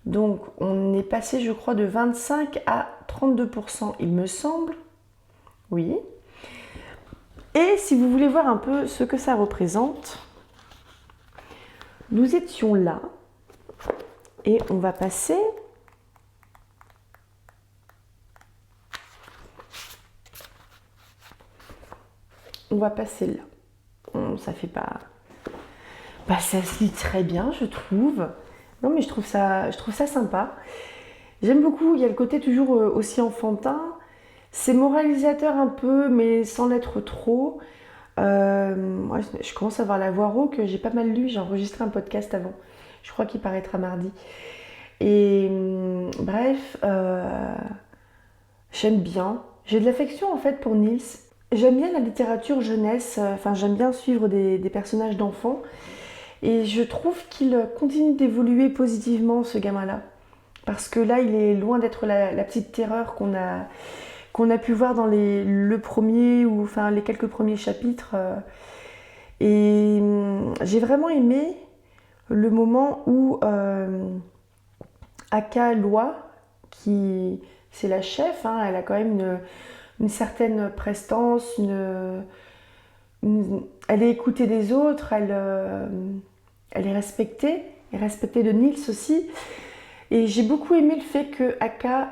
Donc, on est passé, je crois, de 25 à 32%, il me semble. Oui. Et si vous voulez voir un peu ce que ça représente, nous étions là et on va passer là. Ça fait pas... Bah, ça se lit très bien, je trouve. Non, mais je trouve ça sympa. J'aime beaucoup, il y a le côté toujours aussi enfantin. C'est moralisateur un peu, mais sans l'être trop. Moi, je commence à avoir la voix rauque, j'ai pas mal lu, j'ai enregistré un podcast avant. Je crois qu'il paraîtra mardi. Et bref, j'aime bien. J'ai de l'affection en fait pour Niels. J'aime bien la littérature jeunesse, enfin j'aime bien suivre des personnages d'enfants. Et je trouve qu'il continue d'évoluer positivement, ce gamin-là. Parce que là, il est loin d'être la petite terreur qu'on a pu voir dans le premier, ou enfin les quelques premiers chapitres. Et j'ai vraiment aimé le moment où Aka Loi, qui c'est la chef, hein, elle a quand même une certaine prestance, elle est écoutée des autres, elle est respectée, et respectée de Niels aussi. Et j'ai beaucoup aimé le fait que Aka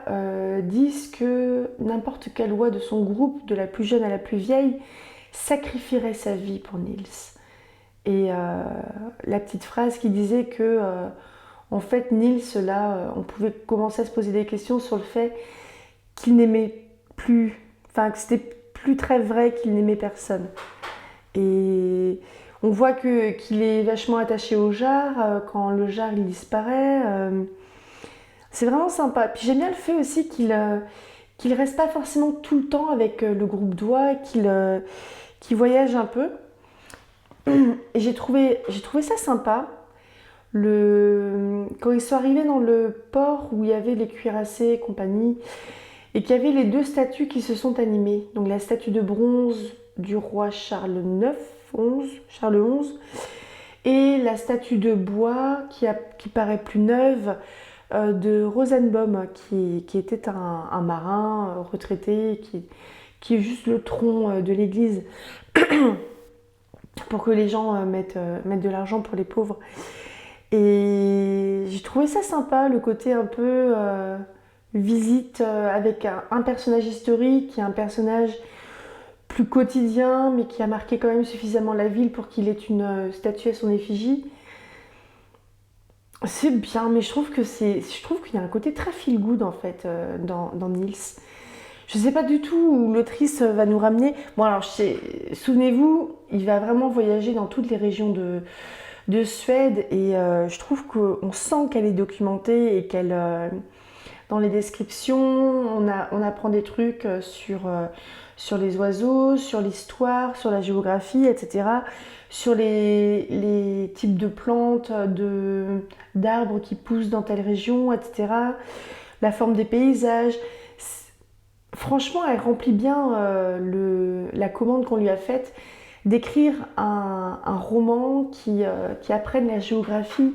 dise que n'importe quelle loi de son groupe, de la plus jeune à la plus vieille, sacrifierait sa vie pour Niels. Et la petite phrase qui disait que, en fait, Niels, là, on pouvait commencer à se poser des questions sur le fait qu'il n'aimait plus, enfin, que c'était plus très vrai qu'il n'aimait personne. Et on voit qu'il est vachement attaché au jar, quand le jar il disparaît. C'est vraiment sympa. Puis j'aime bien le fait aussi qu'il reste pas forcément tout le temps avec le groupe d'oie, qu'il voyage un peu. Et j'ai trouvé ça sympa. Quand ils sont arrivés dans le port où il y avait les cuirassés et compagnie, et qu'il y avait les deux statues qui se sont animées. Donc la statue de bronze du roi Charles XI, et la statue de bois qui paraît plus neuve, de Rosenbaum, qui était un marin retraité, qui est juste le tronc de l'église pour que les gens mettent de l'argent pour les pauvres. Et j'ai trouvé ça sympa, le côté un peu visite avec un personnage historique et un personnage plus quotidien, mais qui a marqué quand même suffisamment la ville pour qu'il ait une statue à son effigie. C'est bien, mais je trouve qu'il y a un côté très feel good en fait dans Niels. Je sais pas du tout où l'autrice va nous ramener. Bon alors, souvenez-vous, il va vraiment voyager dans toutes les régions de Suède, et je trouve qu'on sent qu'elle est documentée et qu'elle, dans les descriptions, on apprend des trucs sur les oiseaux, sur l'histoire, sur la géographie, etc. Sur les types de plantes, d'arbres qui poussent dans telle région, etc. La forme des paysages. Franchement, elle remplit bien la commande qu'on lui a faite d'écrire un roman qui apprenne la géographie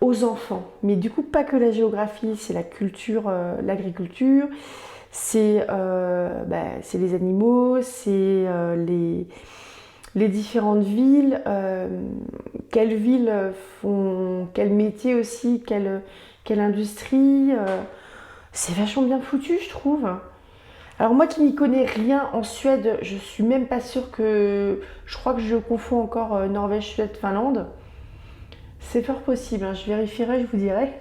aux enfants. Mais du coup, pas que la géographie, c'est la culture, l'agriculture, c'est les animaux, c'est les différentes villes, quelles villes font quel métier aussi, quelle industrie. C'est vachement bien foutu, je trouve. Alors moi qui n'y connais rien en Suède, je suis même pas sûre que... Je crois que je confonds encore Norvège, Suède, Finlande. C'est fort possible, hein. Je vérifierai, je vous dirai.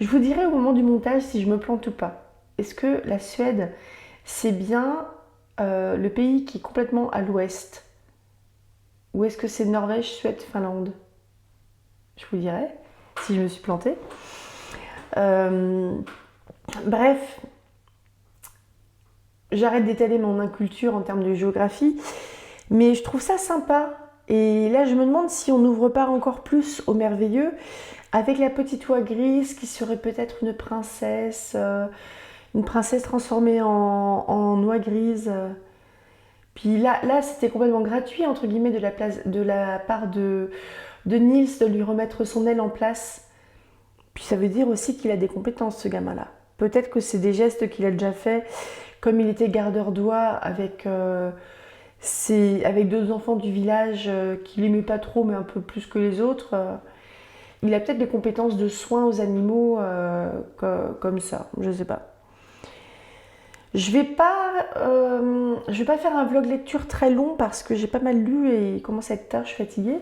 Je vous dirai au moment du montage si je me plante ou pas. Est-ce que la Suède, c'est bien le pays qui est complètement à l'ouest? Ou est-ce que c'est Norvège, Suède, Finlande? Je vous dirai si je me suis plantée. Bref, j'arrête d'étaler mon inculture en termes de géographie, mais je trouve ça sympa Et là, je me demande si on n'ouvre pas encore plus au merveilleux avec la petite oie grise qui serait peut-être une princesse transformée en oie grise. Puis là c'était complètement gratuit, entre guillemets, de la part de Niels de lui remettre son aile en place. Puis ça veut dire aussi qu'il a des compétences, ce gamin-là. Peut-être que c'est des gestes qu'il a déjà fait, comme il était gardeur d'oie avec deux enfants du village qu'il n'aimait pas trop, mais un peu plus que les autres. Il a peut-être des compétences de soins aux animaux comme ça, je sais pas. Je vais pas faire un vlog lecture très long parce que j'ai pas mal lu et il commence à être tard, je suis fatiguée.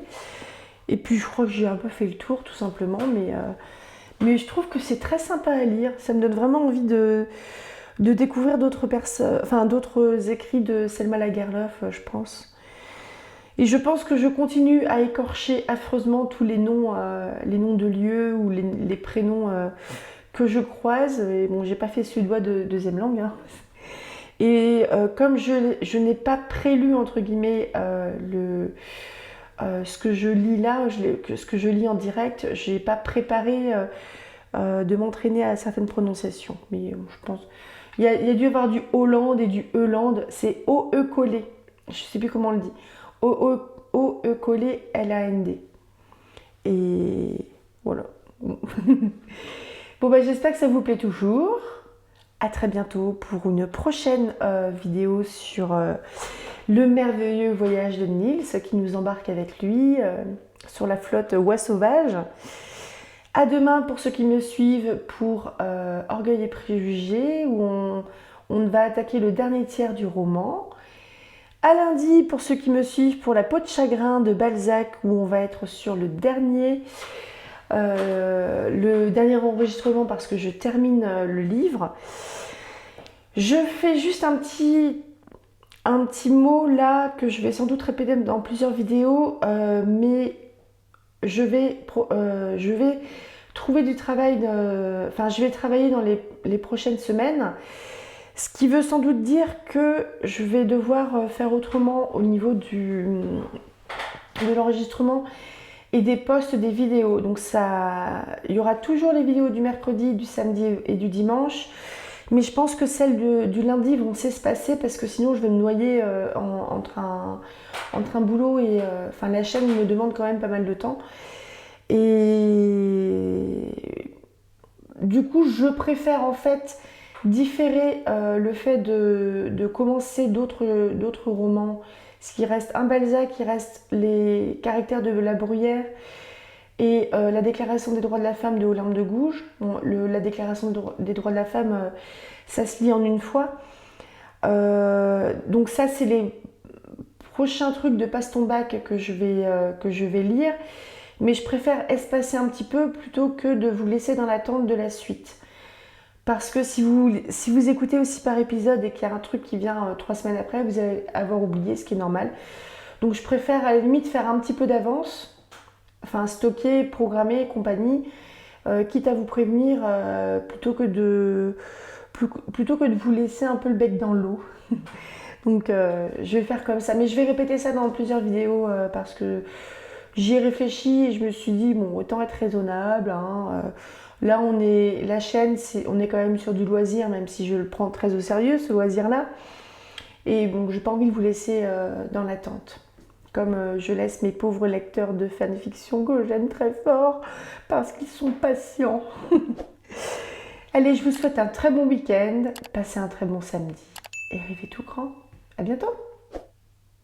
Et puis je crois que j'ai un peu fait le tour tout simplement, mais je trouve que c'est très sympa à lire. Ça me donne vraiment envie de découvrir d'autres écrits de Selma Lagerlöf, je pense. Et je pense que je continue à écorcher affreusement tous les noms de lieux ou les prénoms que je croise. Et bon, j'ai pas fait suédois de deuxième langue. Hein. Et comme je n'ai pas prélu, entre guillemets, ce que je lis là, ce que je lis en direct, j'ai pas préparé de m'entraîner à certaines prononciations. Mais je pense... Il y a dû y avoir du Hollande et du Euland. C'est O-E collé. Je sais plus comment on le dit. O-E collé L-A-N-D. Et voilà. Bon, bah, j'espère que ça vous plaît toujours. À très bientôt pour une prochaine vidéo sur le merveilleux voyage de Niels qui nous embarque avec lui sur la flotte Oie Sauvage. À demain pour ceux qui me suivent pour Orgueil et Préjugés où on va attaquer le dernier tiers du roman. À lundi pour ceux qui me suivent pour La peau de chagrin de Balzac où on va être sur le dernier enregistrement parce que je termine le livre. Je fais juste un petit mot là que je vais sans doute répéter dans plusieurs vidéos, mais je vais trouver du travail, je vais travailler dans les prochaines semaines, ce qui veut sans doute dire que je vais devoir faire autrement au niveau de l'enregistrement et des posts des vidéos. Donc il y aura toujours les vidéos du mercredi, du samedi et du dimanche, mais je pense que celles du lundi vont s'espacer parce que sinon je vais me noyer entre un boulot et... la chaîne me demande quand même pas mal de temps. Et du coup, je préfère en fait différer le fait de commencer d'autres romans. Ce qui reste un Balzac, il reste les caractères de La Bruyère et la Déclaration des droits de la femme de Olympe de Gouges. Bon, la Déclaration des droits de la femme, ça se lit en une fois. Donc ça, c'est les prochains trucs de Passe ton bac que je vais lire. Mais je préfère espacer un petit peu plutôt que de vous laisser dans l'attente de la suite. Parce que si vous écoutez aussi par épisode et qu'il y a un truc qui vient 3 semaines après, vous allez avoir oublié, ce qui est normal. Donc je préfère à la limite faire un petit peu d'avance, stocker, programmer, compagnie, quitte à vous prévenir plutôt que de vous laisser un peu le bec dans l'eau. Donc je vais faire comme ça. Mais je vais répéter ça dans plusieurs vidéos parce que j'y ai réfléchi et je me suis dit, bon, autant être raisonnable. Hein, là, la chaîne, on est quand même sur du loisir, même si je le prends très au sérieux, ce loisir-là. Et bon, j'ai pas envie de vous laisser dans l'attente. Comme je laisse mes pauvres lecteurs de fanfiction que j'aime très fort, parce qu'ils sont patients. Allez, je vous souhaite un très bon week-end, passez un très bon samedi et rêvez tout grand. À bientôt!